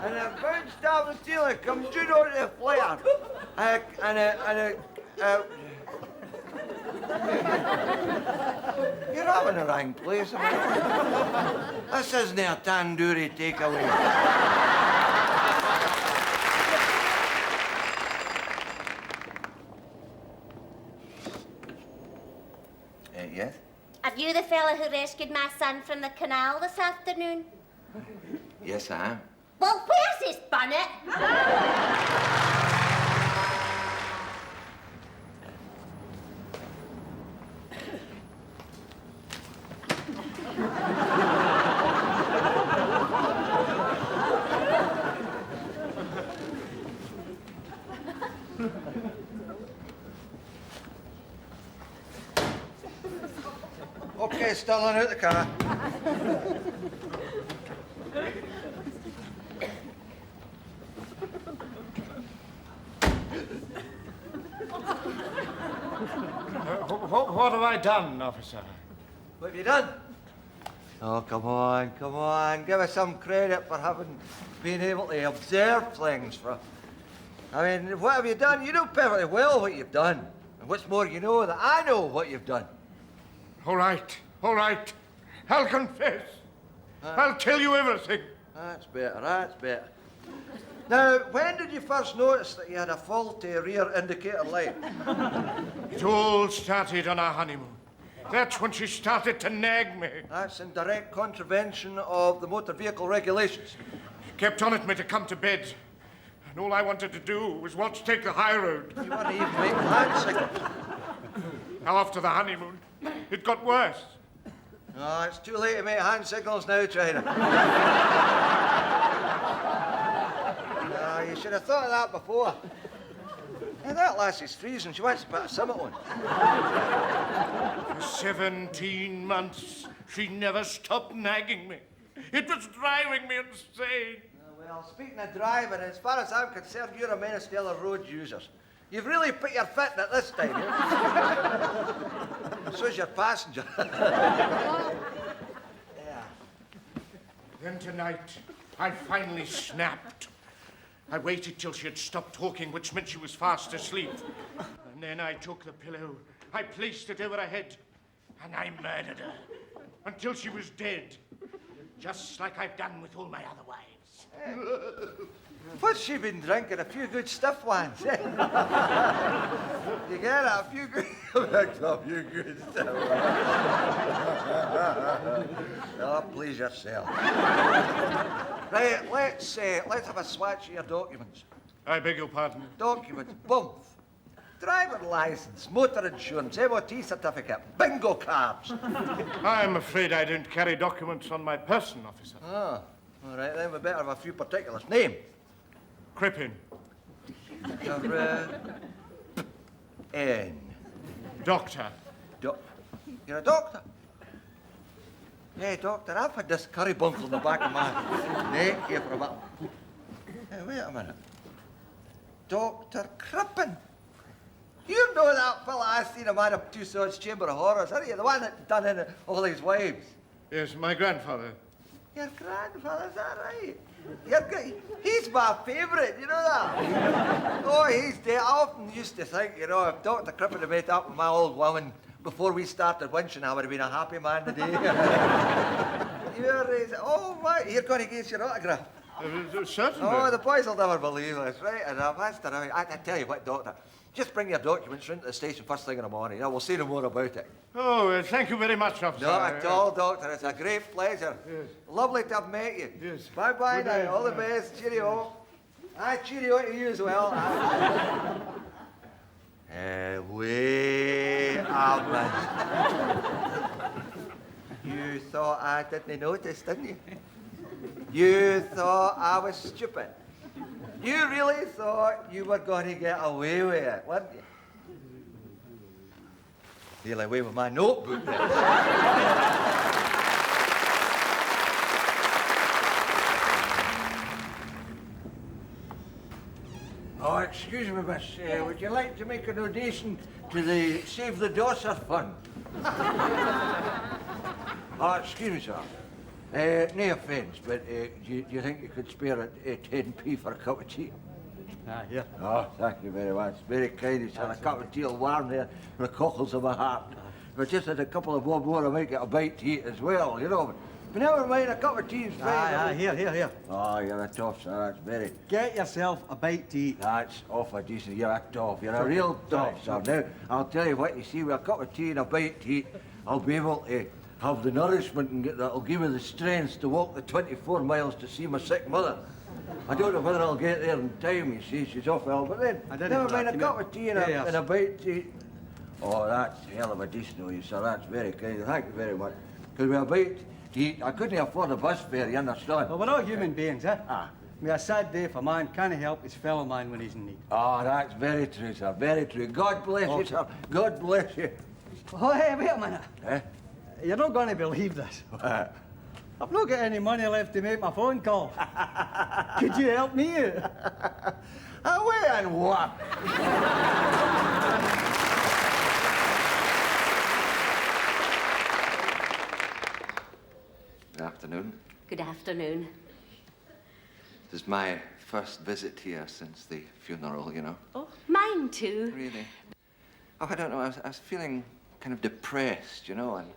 And it bounced off the ceiling, come down onto the flare. You're having the wrong place. This isn't a tandoori takeaway. Yes? Are you the fella who rescued my son from the canal this afternoon? Yes, I am. Well, where's his bonnet? Okay, still on out the car. What have I done, officer? What have you done? Oh, come on. Give us some credit for having been able to observe things. I mean, what have you done? You know perfectly well what you've done. And what's more, you know that I know what you've done. All right. I'll confess. I'll tell you everything. That's better. Now, when did you first notice that you had a faulty rear indicator light? It all started on our honeymoon. That's when she started to nag me. That's in direct contravention of the motor vehicle regulations. She kept on at me to come to bed. And all I wanted to do was watch take the high road. You weren't even making hand signals. Now, after the honeymoon, it got worse. No, it's too late to make hand signals now, China. No, you should have thought of that before. Now, that lassie's freezing. She wants to put a summit on. For 17 months, she never stopped nagging me. It was driving me insane. Well, speaking of driving, as far as I'm concerned, you're a man of stellar road users. You've really put your foot in it this time, eh? So's your passenger. Yeah. Then tonight, I finally snapped. I waited till she had stopped talking, which meant she was fast asleep. And then I took the pillow, I placed it over her head, and I murdered her until she was dead. Just like I've done with all my other wives. What's she been drinking? A few good stiff ones, eh? You get it? A few good... Victor, you good stuff. Oh, please yourself. Right, let's have a swatch of your documents. I beg your pardon? Documents, both. Driver license, motor insurance, MOT certificate, bingo cards. I'm afraid I don't carry documents on my person, officer. Ah, all right, then we better have a few particulars. Name? Crippen. N. Doctor. You're a doctor? Hey, doctor, I've had this curry bunkle in the back of my neck here for about... Hey, wait a minute. Dr. Crippen. You know that fella I seen him out of Tussauds Chamber of Horrors, aren't you? The one that done in all his wives. Yes, my grandfather. Your grandfather's that right? He's my favourite, you know that? Oh, he's dead. I often used to think, you know, if Dr. Crippen had made up with my old woman before we started winching, I would have been a happy man today. Oh, my, you're going to get your autograph. Certainly. Oh, the boys will never believe this, right? And I tell you what, Doctor, just bring your documents round to the station first thing in the morning. You know, we'll see no more about it. Oh, thank you very much, officer. Not at all, Doctor. It's a great pleasure. Yes. Lovely to have met you. Yes. Bye-bye now. All the best. Cheerio. Aye, cheerio to you as well. Wait a minute. You thought I didn't notice, didn't you? You thought I was stupid. You really thought you were going to get away with it, weren't you? Nearly away with my notebook then. Oh, excuse me, miss. Would you like to make a donation to the Save the Dosser Fund? Oh, excuse me, sir. No offence, but do you think you could spare a 10p for a cup of tea? Ah, here. Oh, thank you very much. Very kind of you, sir. A cup of tea will warm there the cockles of my heart. But just had a couple of bob more, I might get a bite to eat as well, you know. But never mind, a cup of tea is fine. Aye, here. Oh, you're a tough, sir. That's very... Get yourself a bite to eat. That's awful decent. You're a tough. You're a real tough, sir. Now, I'll tell you what, you see, with a cup of tea and a bite to eat, I'll be able to have the nourishment and that'll give me the strength to walk the 24 miles to see my sick mother. I don't know whether I'll get there in time, you see. She's off well, but then, never mind, a cup of tea and a bite to eat. Oh, that's a hell of a decent of you, sir. That's very kind. Thank you very much. Because with a bite to eat, I couldn't afford a bus fare, you understand? Well, we're all human beings, eh? I mean, a sad day for man can't help his fellow man when he's in need. Oh, that's very true, sir. Very true. God bless you, sir. God bless you. Oh, hey, wait a minute. Eh? You're not going to believe this. What? I've not got any money left to make my phone call. Could you help me out? Away and what? Good afternoon. Good afternoon. This is my first visit here since the funeral, you know. Oh, mine too. Really? Oh, I don't know. I was feeling kind of depressed, you know, and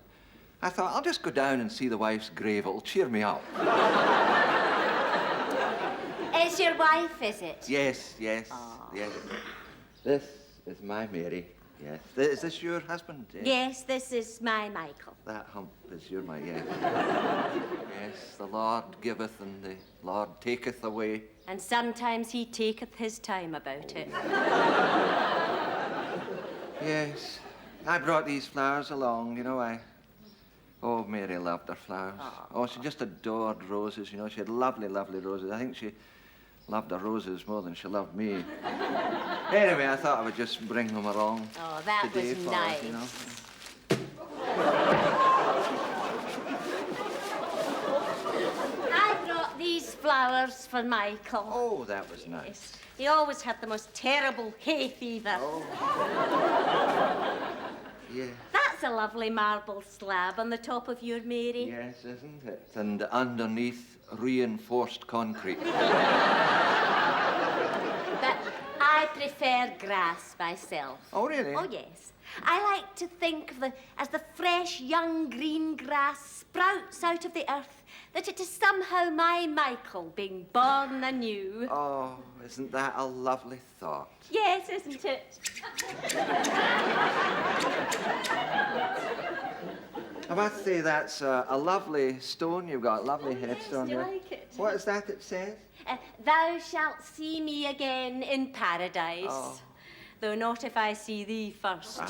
I thought, I'll just go down and see the wife's grave. It'll cheer me up. Is your wife, is it? Yes. Oh. Yes. This is my Mary. Yes. Is this your husband? Yes, this is my Michael. That hump is your yes. Yes, the Lord giveth and the Lord taketh away. And sometimes he taketh his time about it. Yes. I brought these flowers along, you know, Oh, Mary loved her flowers. Oh, she just adored roses, you know. She had lovely, lovely roses. I think she loved her roses more than she loved me. Anyway, I thought I would just bring them along. Oh, that today was for nice. Us, you know. I brought these flowers for Michael. Oh, that was nice. Yes. He always had the most terrible hay fever. Oh. Yeah. That's a lovely marble slab on the top of your Mary. Yes, isn't it? And underneath, reinforced concrete. But I prefer grass myself. Oh, really? Oh, yes. I like to think of as the fresh, young, green grass sprouts out of the earth, that it is somehow my Michael being born anew. Oh, isn't that a lovely thought? Yes, isn't it? I must say that's a lovely stone you've got, a lovely headstone you there. like it? What is that it says? Thou shalt see me again in paradise, though not if I see thee first.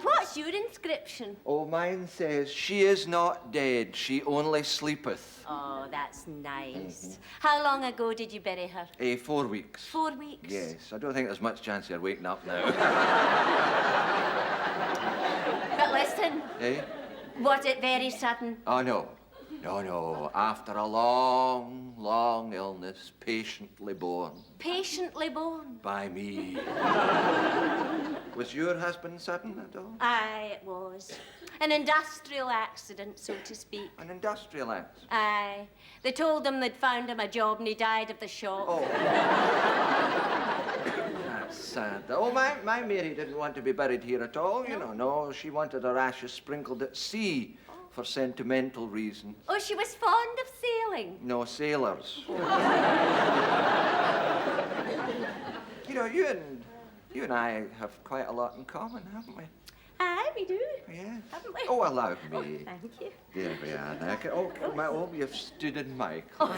What's your inscription? Oh, mine says, she is not dead, she only sleepeth. Oh, that's nice. How long ago did you bury her? 4 weeks. 4 weeks? Yes, I don't think there's much chance of her waking up now. But listen. Eh? Was it very sudden? Oh, no. No. After a long, long illness, patiently born. Patiently born? By me. Was your husband sudden at all? Aye, it was. An industrial accident, so to speak. An industrial accident? Aye. They told him they'd found him a job and he died of the shock. Oh. That's sad. Oh, my Mary didn't want to be buried here at all, you know. No, she wanted her ashes sprinkled at sea for sentimental reasons. Oh, she was fond of sailing? No sailors. You know, you and I have quite a lot in common, haven't we? Aye, we do. Yes. Haven't we? Oh, allow me. Oh, thank you. There we are. Oh, you've stood in Michael.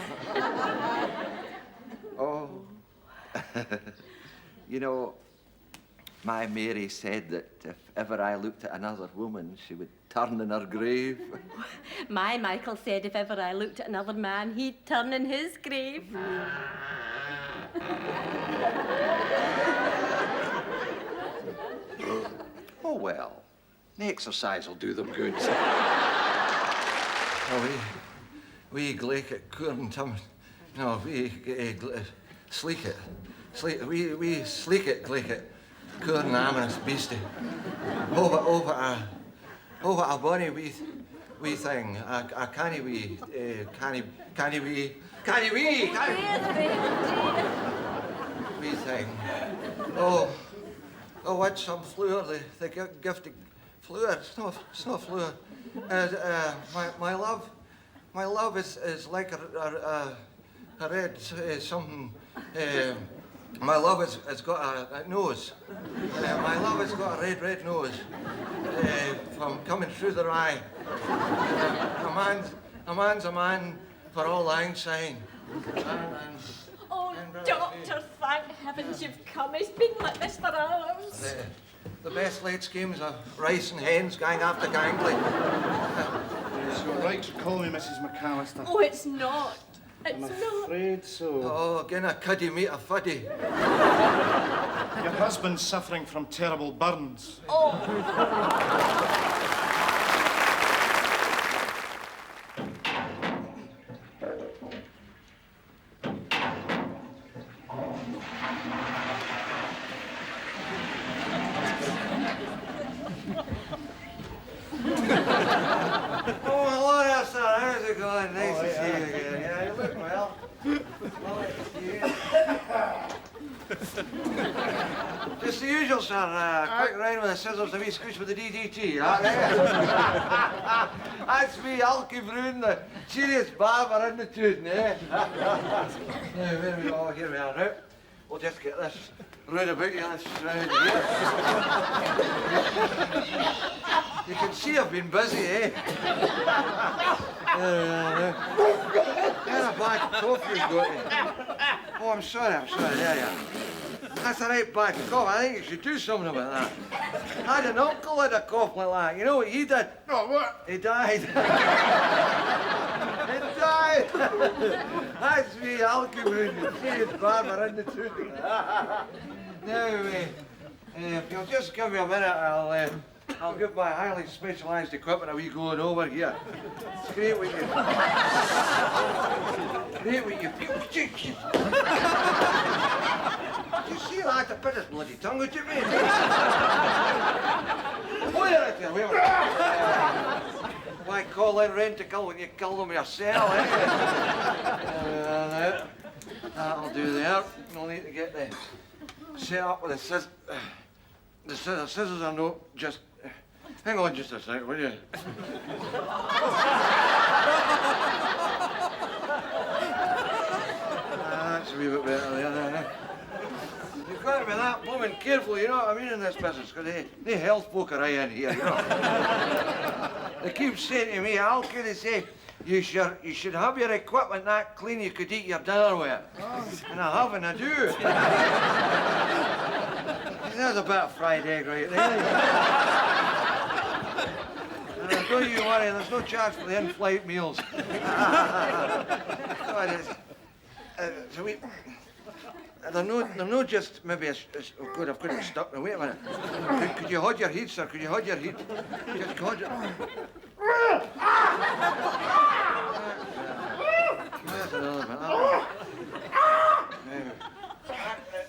Oh. You know, my Mary said that if ever I looked at another woman, she would turn in her grave. My Michael said if ever I looked at another man, he'd turn in his grave. Oh, well, the exercise will do them good. We gleek it, couldn't no, we sleek it. We sleek it, gleek it. Couldn't amorous beastie. Over a bonny wee thing. A canny wee thing. Oh, what's some fluor, the gifted fluor, it's no fluor. My love is like a red something. My love has got a nose. My love has got a red nose from coming through the rye. A man's a man for all lang syne. Oh, Doctor, thank heavens you've come. It's been like this for hours. The best laid schemes of rice and hens going after gangly. It's all right to call me Mrs. McAllister. Oh, it's not. I'm afraid so. Oh, again a cuddy meet a fuddy. Your husband's suffering from terrible burns. Oh. Nice to see you again. Yeah, you look well. Just the usual, sir. Quick round with the scissors, a wee scooch with the DDT. That's me, Alky Broon, the serious barber in the tune, eh? Now, where we go? Here we are, now. We'll just get this round about you, this round here. You can see I've been busy, eh? There's a bad cough you've got. Oh, I'm sorry, there you are. That's a right bad cough. I think you should do something about that. I had an uncle had a cough like that. You know what he did? Oh, what? He died. He died. That's me, Alchemist, the serious barber in the tooth. Now, if you'll just give me a minute, I'll give my highly specialised equipment a wee going over here. It's great with you. Great with you. You see that? I put his bloody tongue out of me. Why call in rent-a-kill when you kill them yourself, eh? That'll do there. We'll need to get the set up with the scissors. The scissors are no, just... Hang on just a sec, will you? That's a wee bit better there. You you've got to be that blooming careful, you know what I mean, in this business, because they health folk are in here, you know. They keep saying to me, how can they say, you should have your equipment that clean you could eat your dinner with. And I have, and I do. There's a bit of fried egg right there. Don't you worry, there's no charge for the in-flight meals. So we... They're no just maybe oh good, I've got it stuck now. Wait a minute. Could you hold your heat, sir? Could you hold your heat? Just hold it. There's another bit.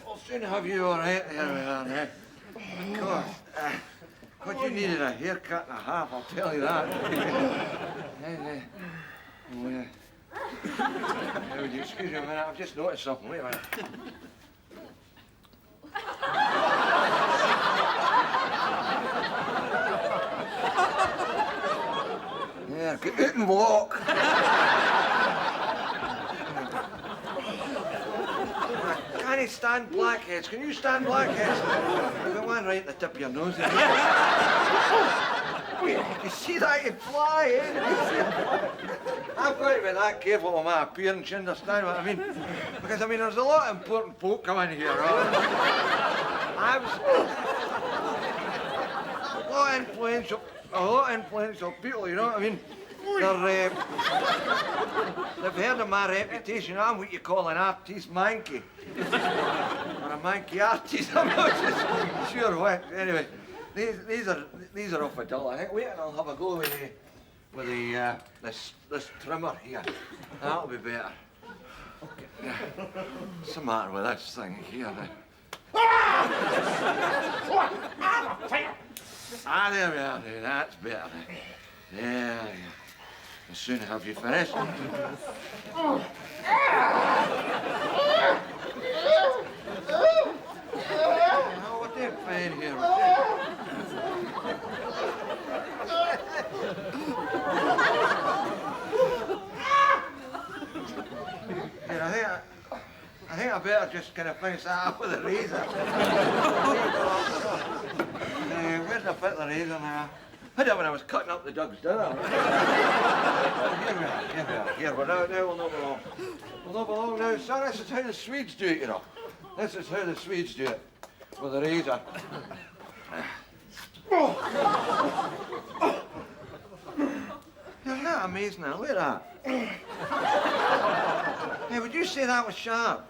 We'll soon have you all right. There we are now. Of course. God, you needed a haircut and a half, I'll tell you that. Oh, yeah. Would you excuse me a minute? I've just noticed something. Wait a minute. Yeah, get out and walk. Can he stand blackheads? Can you stand blackheads? You've got one right at the tip of your nose. You see that? You fly, eh? I've got to be that careful with my appearance, you understand what I mean? Because, I mean, there's a lot of important folk coming here, right? A lot of influential people, you know what I mean? They've heard of my reputation. I'm what you call an artiste manky. Or a manky artiste, I'm not just sure what. Anyway, these are off a dull. I think. Wait, and I'll have a go with this trimmer here. That'll be better. Okay. What's the matter with this thing here? There we are. That's better. Yeah. I'll soon have you finished. Oh, what are you playing here? I think I better just kind of finish that up with a razor. Where did I put the razor now? I had it when I was cutting up the dog's dinner. Here we are. Now we'll not belong. We'll not belong now. Son, this is how the Swedes do it, you know. This is how the Swedes do it. With a razor. Isn't that amazing now? Look at that. Hey, would you say that was sharp?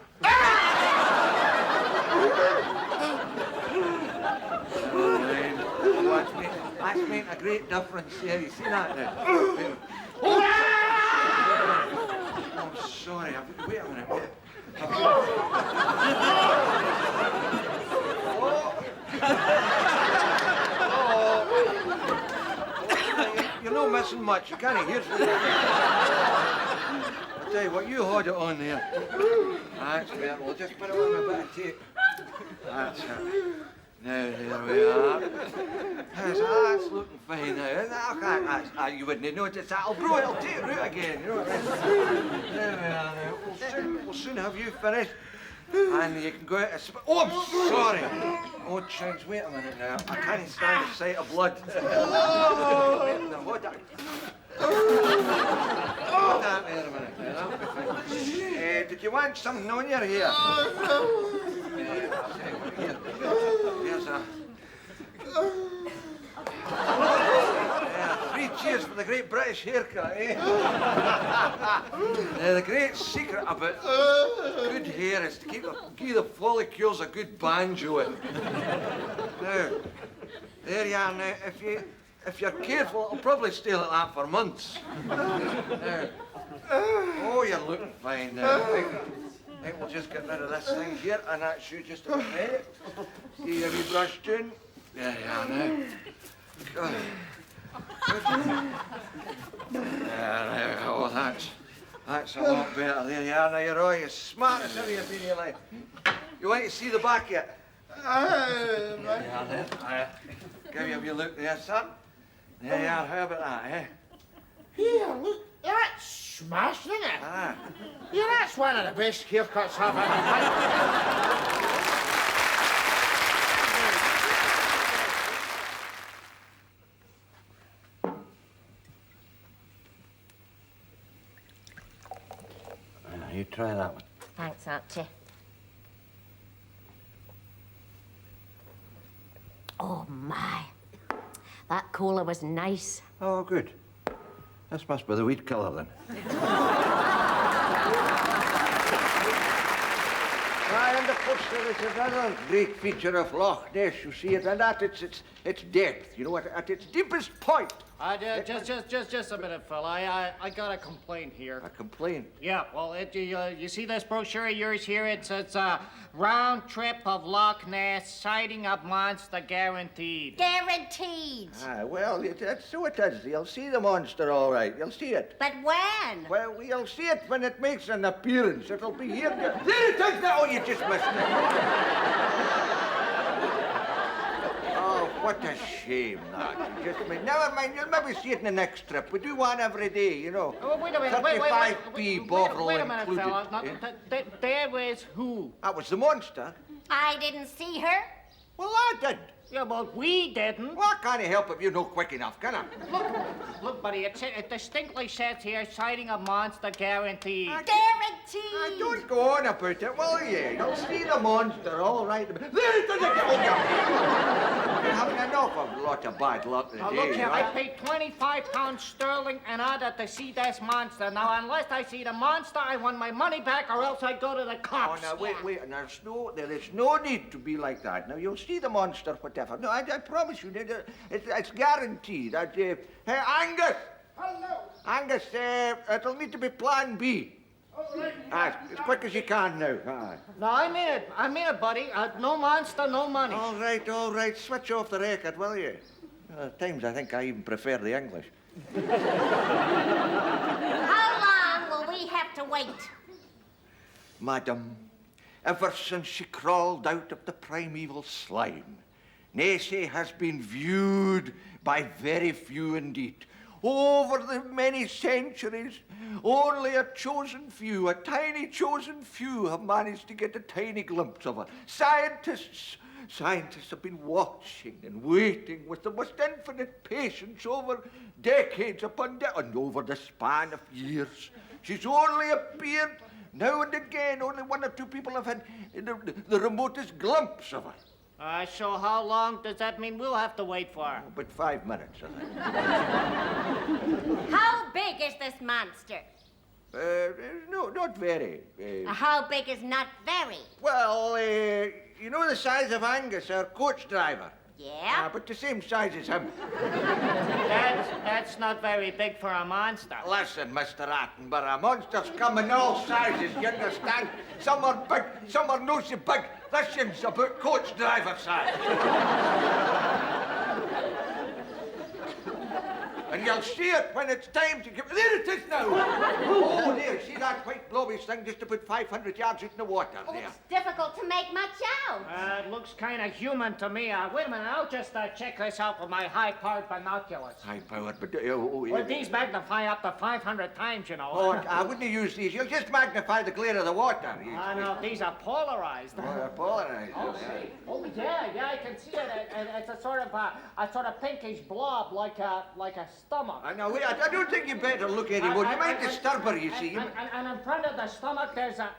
That's making a great difference here. You see that now? I'm sorry. Wait a minute. You're not missing much. You can't hear from me. I'll tell you what, you hold it on there. That's better. We'll just put it on a bit of tape. That's it. Now, there we are. That's looking fine now. You wouldn't notice that. It'll take root again. You know what I mean? There we are now. We'll soon have you finished. And you can go out and... Oh, I'm sorry. Oh, chance, wait a minute now. I can't stand the sight of blood. Hold that. Hold that there a minute now. That'll be fine. Did you want something on your hair? Here's a... Yeah, 3 cheers for the great British haircut, eh? The great secret about good hair is to give the follicles a good banjo in. Now, there you are now. If you're careful, it'll probably stay like that for months. Now, oh, you're looking fine now. I think we'll just get rid of this thing here, and that's you just a minute. See your wee brush tune? There you are now. Good. There we go. That's a lot better. There you are now. You're all as smart as ever you've been in your life. You want to see the back yet? There you are there. Give you a wee look there, son. There you are. How about that, eh? Here, look. That's smashed, isn't it? Yeah, that's one of the best haircuts I've ever had. try that one. Thanks, Archie. Oh, my. That cola was nice. Oh, good. This must be the weed killer, then. And of course, there is another great feature of Loch Ness, you see it, and that it's depth, you know, at its deepest point. Just a minute, fella. I got a complaint here. A complaint? Yeah, well, you see this brochure of yours here? It's a round trip of Loch Ness, sighting of monster guaranteed. Guaranteed. Well, so it is. You'll see the monster all right. You'll see it. But when? Well, you'll see it when it makes an appearance. It'll be here. There it is now. Oh, you just missed it. Oh, what a shame, that. Never mind, you'll maybe see it in the next trip. We do one every day, you know. Oh, wait a minute. 35p bottle wait a minute, included. fella. Now, there is who? That was the monster. I didn't see her. Well, I did. Yeah, but we didn't. Well, I can't help if you know quick enough, can I? Look, buddy, it distinctly says here, sighting of monster guaranteed. Guaranteed. Don't go on about it, will you? You'll see the monster, all right. There it is again. You're having enough of a lot of bad luck today. Now, look here, right? I paid £25 sterling and order to see this monster. Now, unless I see the monster, I want my money back, or else I go to the cops. Oh, now, wait. There is no need to be like that. Now, you'll see the monster, whatever. No, I promise you, it's guaranteed. Hey, Angus! Hello! Angus, it'll need to be Plan B. All right. As quick as you can now. No, I mean it, buddy. No monster, no money. All right. Switch off the record, will you? At times, I think I even prefer the English. How long will we have to wait? Madam, ever since she crawled out of the primeval slime, Nessie has been viewed by very few indeed. Over the many centuries, only a chosen few, a tiny chosen few, have managed to get a tiny glimpse of her. Scientists have been watching and waiting with the most infinite patience over decades upon decades, and over the span of years. She's only appeared now and again. Only one or two people have had the remotest glimpse of her. So how long does that mean we'll have to wait for? About 5 minutes, I think. How big is this monster? No, not very. How big is not very? Well, you know the size of Angus, our coach driver? Yeah? But the same size as him. That's not very big for a monster. Listen, Mr. Attenborough, monsters come in all sizes, you understand? Some are big, some are not so big. This thing's about coach driver size. And you'll see it when it's time to give... There it is now! Oh, there, see that white blobby thing just about 500 yards out in the water there? It's difficult to make much out. It looks kind of human to me. Wait a minute, I'll just check this out with my high-powered binoculars. High-powered, but... Well, these magnify up to 500 times, you know. Oh, I wouldn't use these. You'll just magnify the glare of the water. No, these are polarized. Oh, they're polarized. Oh, see? Oh, yeah, I can see it. It's a sort of pinkish blob, like a stomach. I know. I don't think you better look anymore. You might disturb her, you see. And in front of the stomach, there's a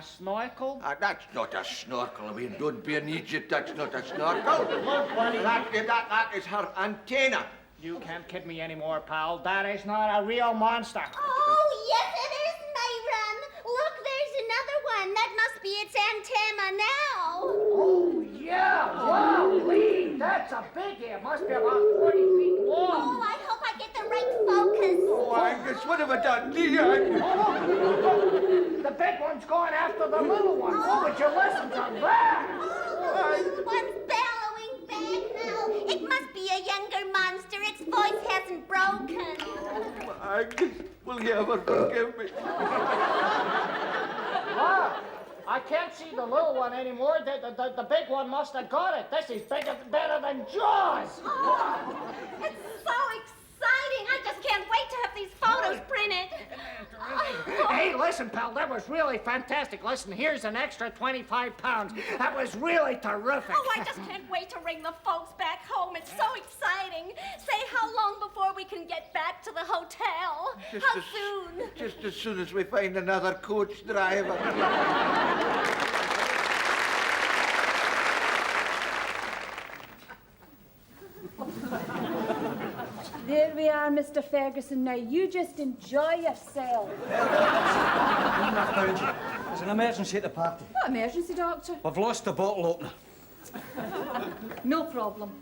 snorkel? That's not a snorkel. I mean, don't be an idiot. That's not a snorkel. Look, buddy. That is her antenna. You can't kid me anymore, pal. That is not a real monster. Oh, yes, it is, Miriam. Look, there's another one. That must be its antenna now. Oh, yeah. Wow, Lee, that's a biggie. It must be about 40 feet long. Oh, I hope I get the right focus. Oh, Angus, what have I done? The big one's going after the little one. Oh, would you listen to that? Oh, the one's bellowing back now. It must be a younger monster. Its voice hasn't broken. Angus, will you ever forgive me? Wow. I can't see the little one anymore. The big one must have got it. This is better than Jaws. Oh, it's so exciting. I just can't wait to have these photos printed. Hey, listen, pal, that was really fantastic. Listen, here's an extra 25 pounds. That was really terrific. Oh, I just can't wait to ring the folks back home. home. It's so exciting. Say, how long before we can get back to the hotel? How soon? Just as soon as we find another coach driver. There we are, Mr. Ferguson. Now, you just enjoy yourself. There's an emergency at the party. What emergency, Doctor? We've lost the bottle opener. No problem.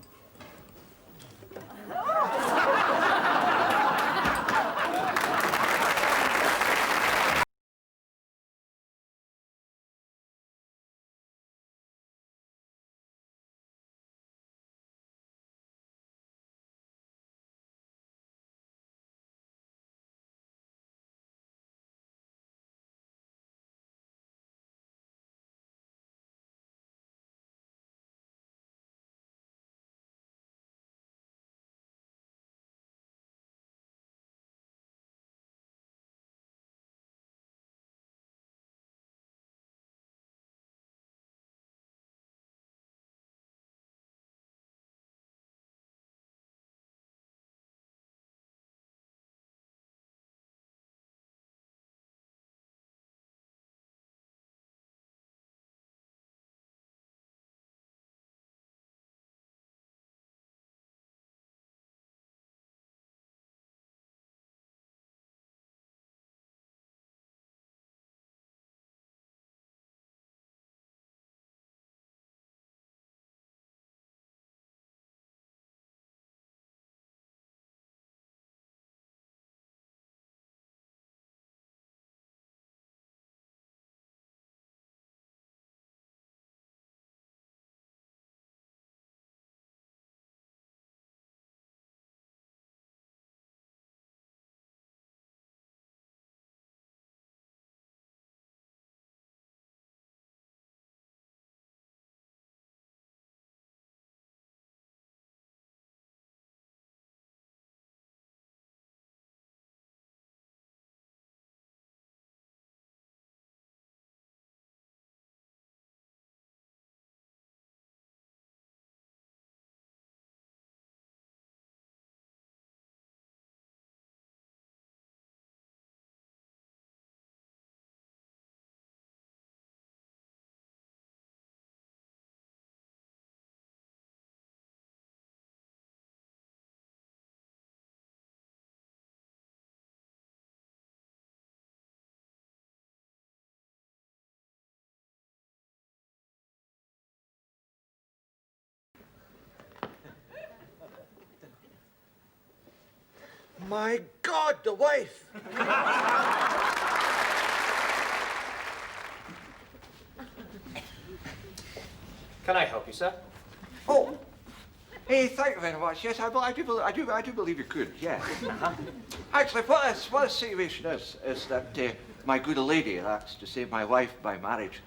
My God, the wife! Can I help you, sir? Oh, hey, thank you very much. Yes, I do believe you could. Yeah. Actually, what the situation is that my good lady, that's to say, my wife by marriage,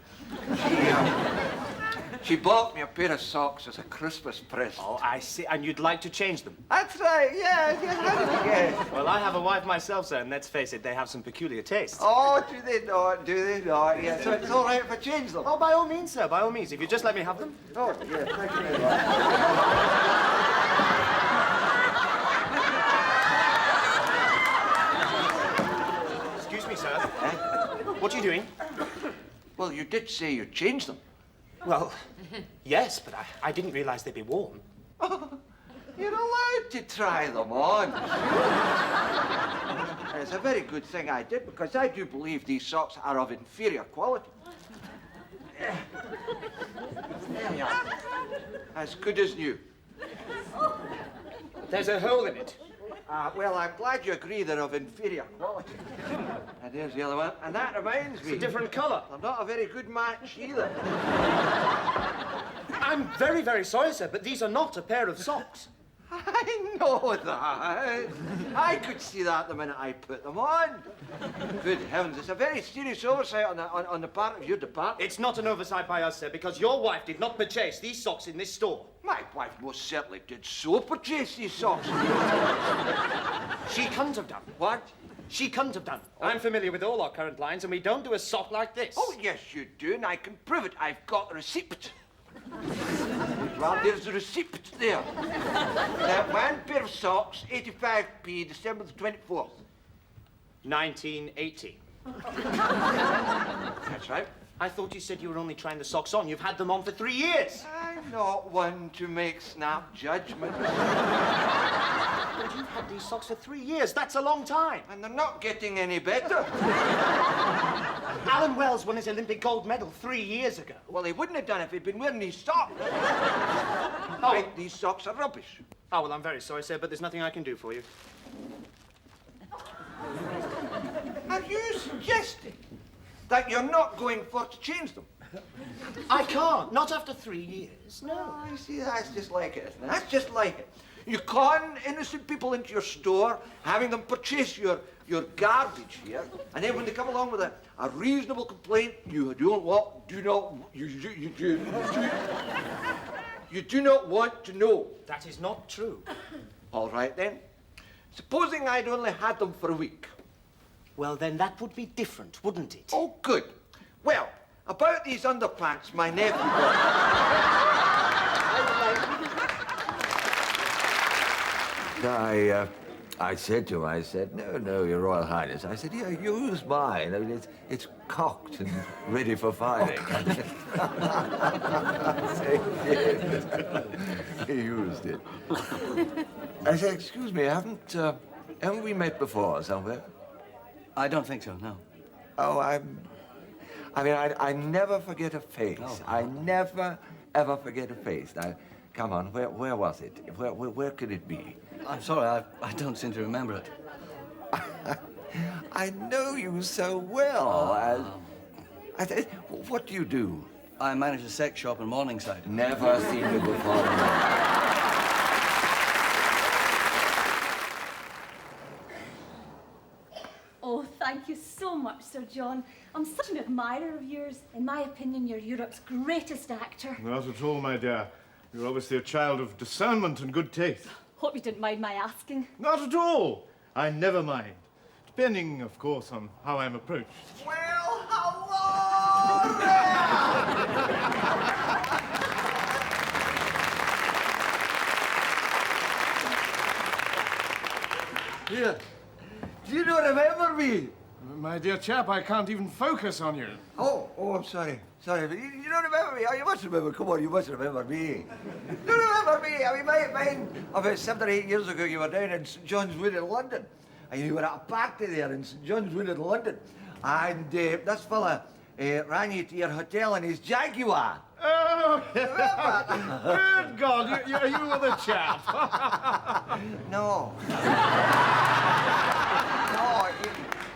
she bought me a pair of socks as a Christmas present. Oh, I see. And you'd like to change them? That's right. Yeah. How did you guess? Well, I have a wife myself, sir, and let's face it, they have some peculiar tastes. Oh, do they not? Do they not? Yeah. So it's all right if I change them. Oh, by all means, sir. By all means. If you just let me have them. Oh, yeah. Thank you very much. Excuse me, sir. What are you doing? Well, you did say you changed them. Well, yes, but I didn't realize they'd be worn. Oh, you're allowed to try them on. It's a very good thing I did, because I do believe these socks are of inferior quality. There you are. As good as new. There's a hole in it. Well, I'm glad you agree they're of inferior quality. And there's the other one. And that reminds me... It's a different colour. They're not a very good match either. I'm very, very sorry, sir, but these are not a pair of socks. I know that. I could see that the minute I put them on. Good heavens, it's a very serious oversight on the part of your department. It's not an oversight by us, sir, because your wife did not purchase these socks in this store. My wife most certainly did so purchase these socks. She couldn't have done. What? She couldn't have done. Oh. I'm familiar with all our current lines, and we don't do a sock like this. Oh, yes, you do, and I can prove it. I've got the receipt. Well, there's a receipt there. One pair of socks, 85p, December the 24th. 1980. That's right. I thought you said you were only trying the socks on. You've had them on for 3 years. I'm not one to make snap judgments. But you've had these socks for 3 years. That's a long time. And they're not getting any better. Alan Wells won his Olympic gold medal 3 years ago. Well, he wouldn't have done it if he'd been wearing these socks. Oh. Right, these socks are rubbish. Oh, well, I'm very sorry, sir, but there's nothing I can do for you. Are you suggesting that you're not going for to change them? I can't. Not after 3 years. No. Oh, I see. That's just like it, isn't it? That's just like it. You con innocent people into your store, having them purchase your garbage here, and then when they come along with a reasonable complaint, you do not want to know. That is not true. All right, then. Supposing I'd only had them for a week. Well, then that would be different, wouldn't it? Oh, good. Well, about these underpants my nephew got. I said to him, no, Your Royal Highness. I said, yeah, use mine. I mean, it's cocked and ready for firing. He used it. I said, excuse me, haven't we met before somewhere? I don't think so, no. Oh, I never forget a face. No. I never, ever forget a face. Now, come on, where was it? Where could it be? I'm sorry, I don't seem to remember it. I know you so well. What do you do? I manage a sex shop in Morningside. Never seen you before. Oh, thank you so much, Sir John. I'm such an admirer of yours. In my opinion, you're Europe's greatest actor. Not at all, my dear. You're obviously a child of discernment and good taste. Hope you didn't mind my asking. Not at all. I never mind. Depending, of course, on how I'm approached. Well, hello there! Here. Do you not remember me? My dear chap, I can't even focus on you. Oh, I'm sorry. Sorry, but you don't remember me. Oh, you must remember. Come on, you must remember me. You remember me? I mean, mine, about 7 or 8 years ago, you were down in St John's Wood in London. And you were at a party there in St John's Wood in London. And this fella ran you to your hotel in his Jaguar. Oh, good God, you were the chap. No.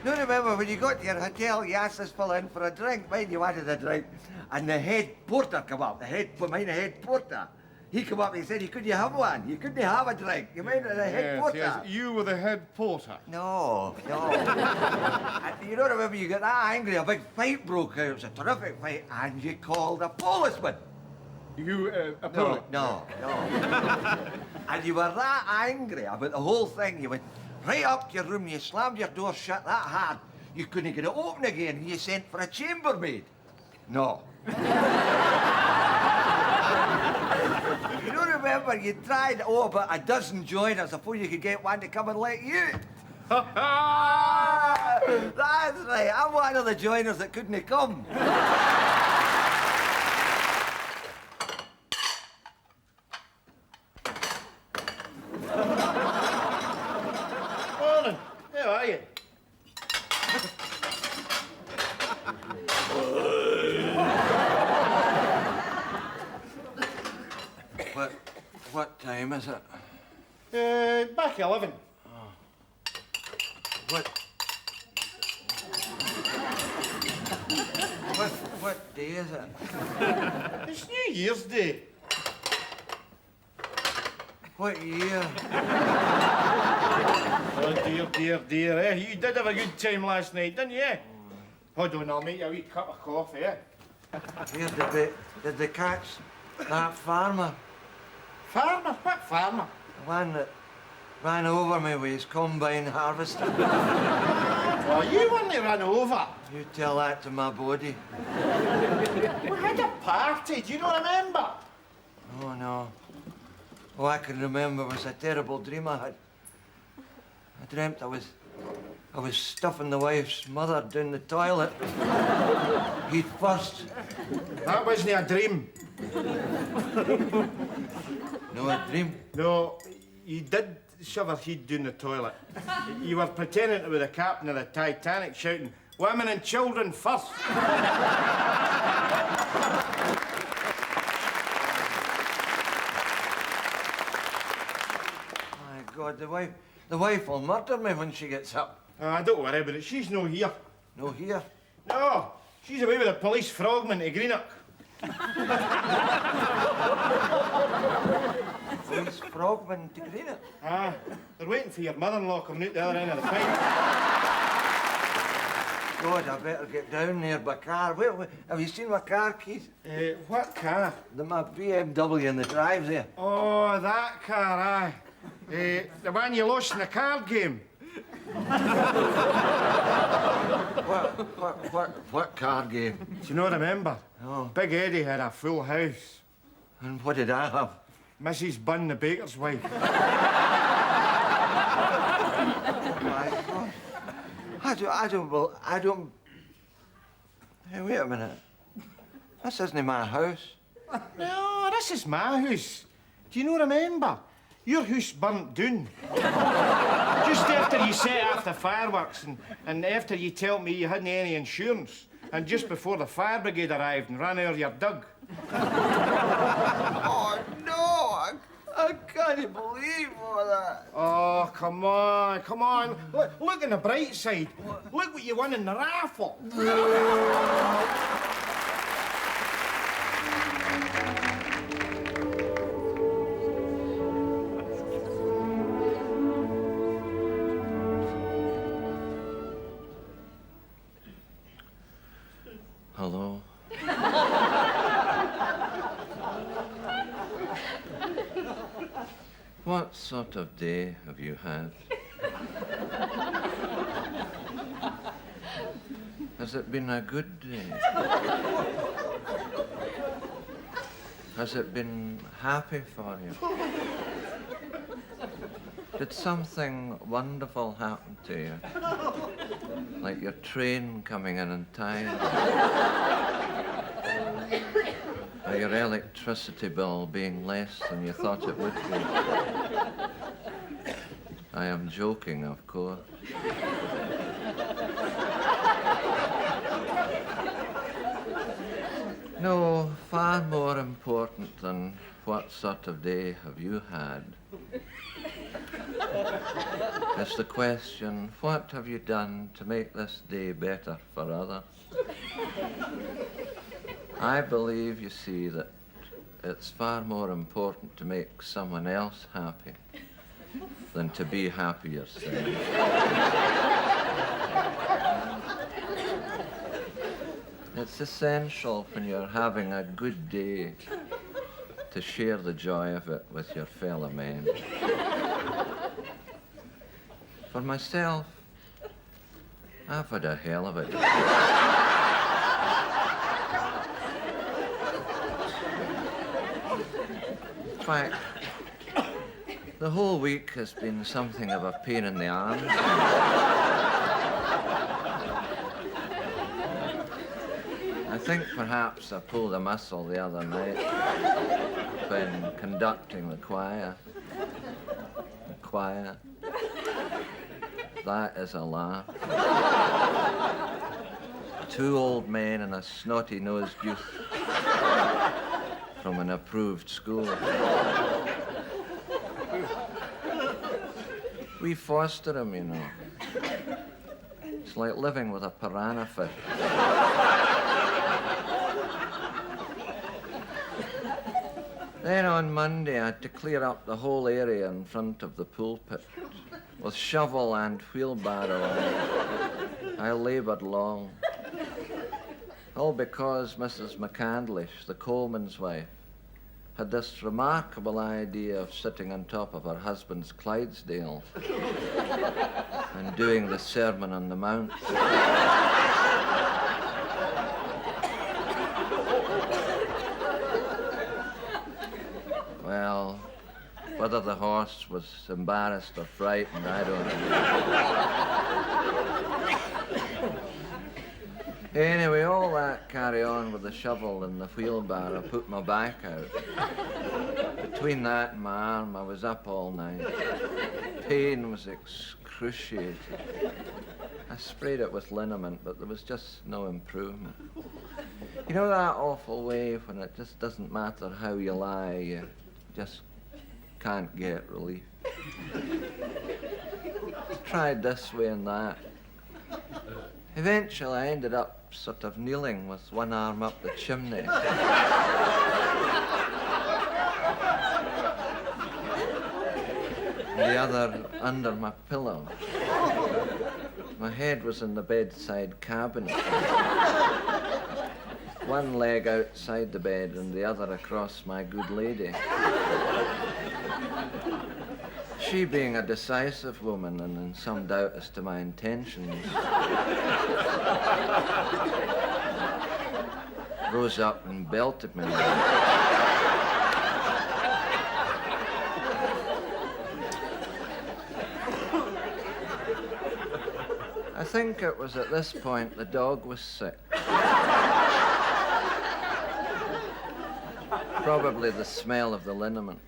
No, remember, when you got to your hotel, you asked this fella in for a drink. Mind you wanted a drink. And the head porter come up, the head porter. He come up and he said, couldn't you have one? You couldn't have a drink. You mind the head porter? Yes, you were the head porter. No. And you don't remember, you got that angry, a big fight broke out. It was a terrific fight, and you called a policeman. You, a police? No. And you were that angry about the whole thing. You went right up to your room, you slammed your door shut that hard, you couldn't get it open again, and you sent for a chambermaid. No. You don't remember, you tried, about a dozen joiners before you could get one to come and let you. That's right, I'm one of the joiners that couldn't come. Morning. How are you? What time is it? Back 11. What day is it? It's New Year's Day. What year? Oh, dear. You did have a good time last night, didn't you? Hold on, I'll make you a wee cup of coffee, Here, did they catch that farmer? Farmer? What farmer? The one that ran over me with his combine harvester. Oh, you only ran over. You tell that to my body. We had a party, do you not remember? Oh, no. Oh, I can remember. It was a terrible dream I had. I dreamt I was stuffing the wife's mother down the toilet. He'd first. That wasn't a dream. No, a dream? No, you did shove her head down the toilet. You were pretending to be the captain of the Titanic, shouting, "Women and children first." My God, the wife will murder me when she gets up. Don't worry about it. She's no here. No here? No, she's away with the police frogman to Greenock. Police frogman to Greenock? They're waiting for your mother-in-law coming out the other end of the pipe. God, I better get down there by car. Wait, have you seen my car keys? What car? My BMW in the drive there. Oh, that car, aye. The one you lost in the card game. What card game? Do you not remember? No. Big Eddie had a full house. And what did I have? Mrs. Bunn, the baker's wife. Oh, my God. I don't... Hey, wait a minute. This isn't my house. No, this is my house. Do you not remember? Your house burnt down. Just after you set off the fireworks and after you told me you hadn't any insurance and just before the fire brigade arrived and ran out of your dug. Oh, no! I can't believe all that. Oh, come on, come on. Look on the bright side. Look what you won in the raffle. Hello? What sort of day have you had? Has it been a good day? Has it been happy for you? Did something wonderful happen to you? Like your train coming in on time? Or your electricity bill being less than you thought it would be? I am joking, of course. No, far more important than what sort of day have you had is the question, what have you done to make this day better for others? I believe, you see, that it's far more important to make someone else happy than to be happy yourself. It's essential when you're having a good day to share the joy of it with your fellow men. For myself, I've had a hell of a day. In fact, the whole week has been something of a pain in the arms. I think perhaps I pulled a muscle the other night when conducting the choir. The choir. That is a laugh. 2 old men and a snotty-nosed youth from an approved school. We foster him, you know. It's like living with a piranha fish. Then on Monday, I had to clear up the whole area in front of the pulpit with shovel and wheelbarrow. I laboured long. All because Mrs. McCandlish, the coalman's wife, had this remarkable idea of sitting on top of her husband's Clydesdale and doing the Sermon on the Mount. Whether the horse was embarrassed or frightened, I don't know. Anyway, all that carry on with the shovel and the wheelbarrow put my back out. Between that and my arm, I was up all night. Pain was excruciating. I sprayed it with liniment, but there was just no improvement. You know that awful way when it just doesn't matter how you lie, you just can't get relief. Tried this way and that. Eventually, I ended up sort of kneeling with one arm up the chimney. The other under my pillow. My head was in the bedside cabinet. One leg outside the bed and the other across my good lady. She, being a decisive woman and in some doubt as to my intentions, rose up and belted me. I think it was at this point the dog was sick. Probably the smell of the liniment.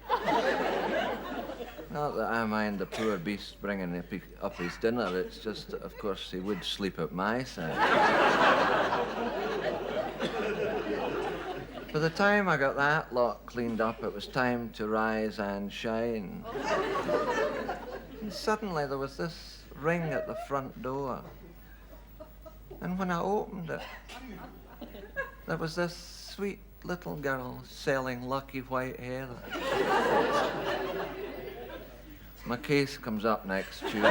Not that I mind the poor beast bringing up his dinner, it's just that, of course, he would sleep at my side. By the time I got that lot cleaned up, it was time to rise and shine. And suddenly there was this ring at the front door. And when I opened it, there was this sweet little girl selling lucky white hair. My case comes up next Tuesday.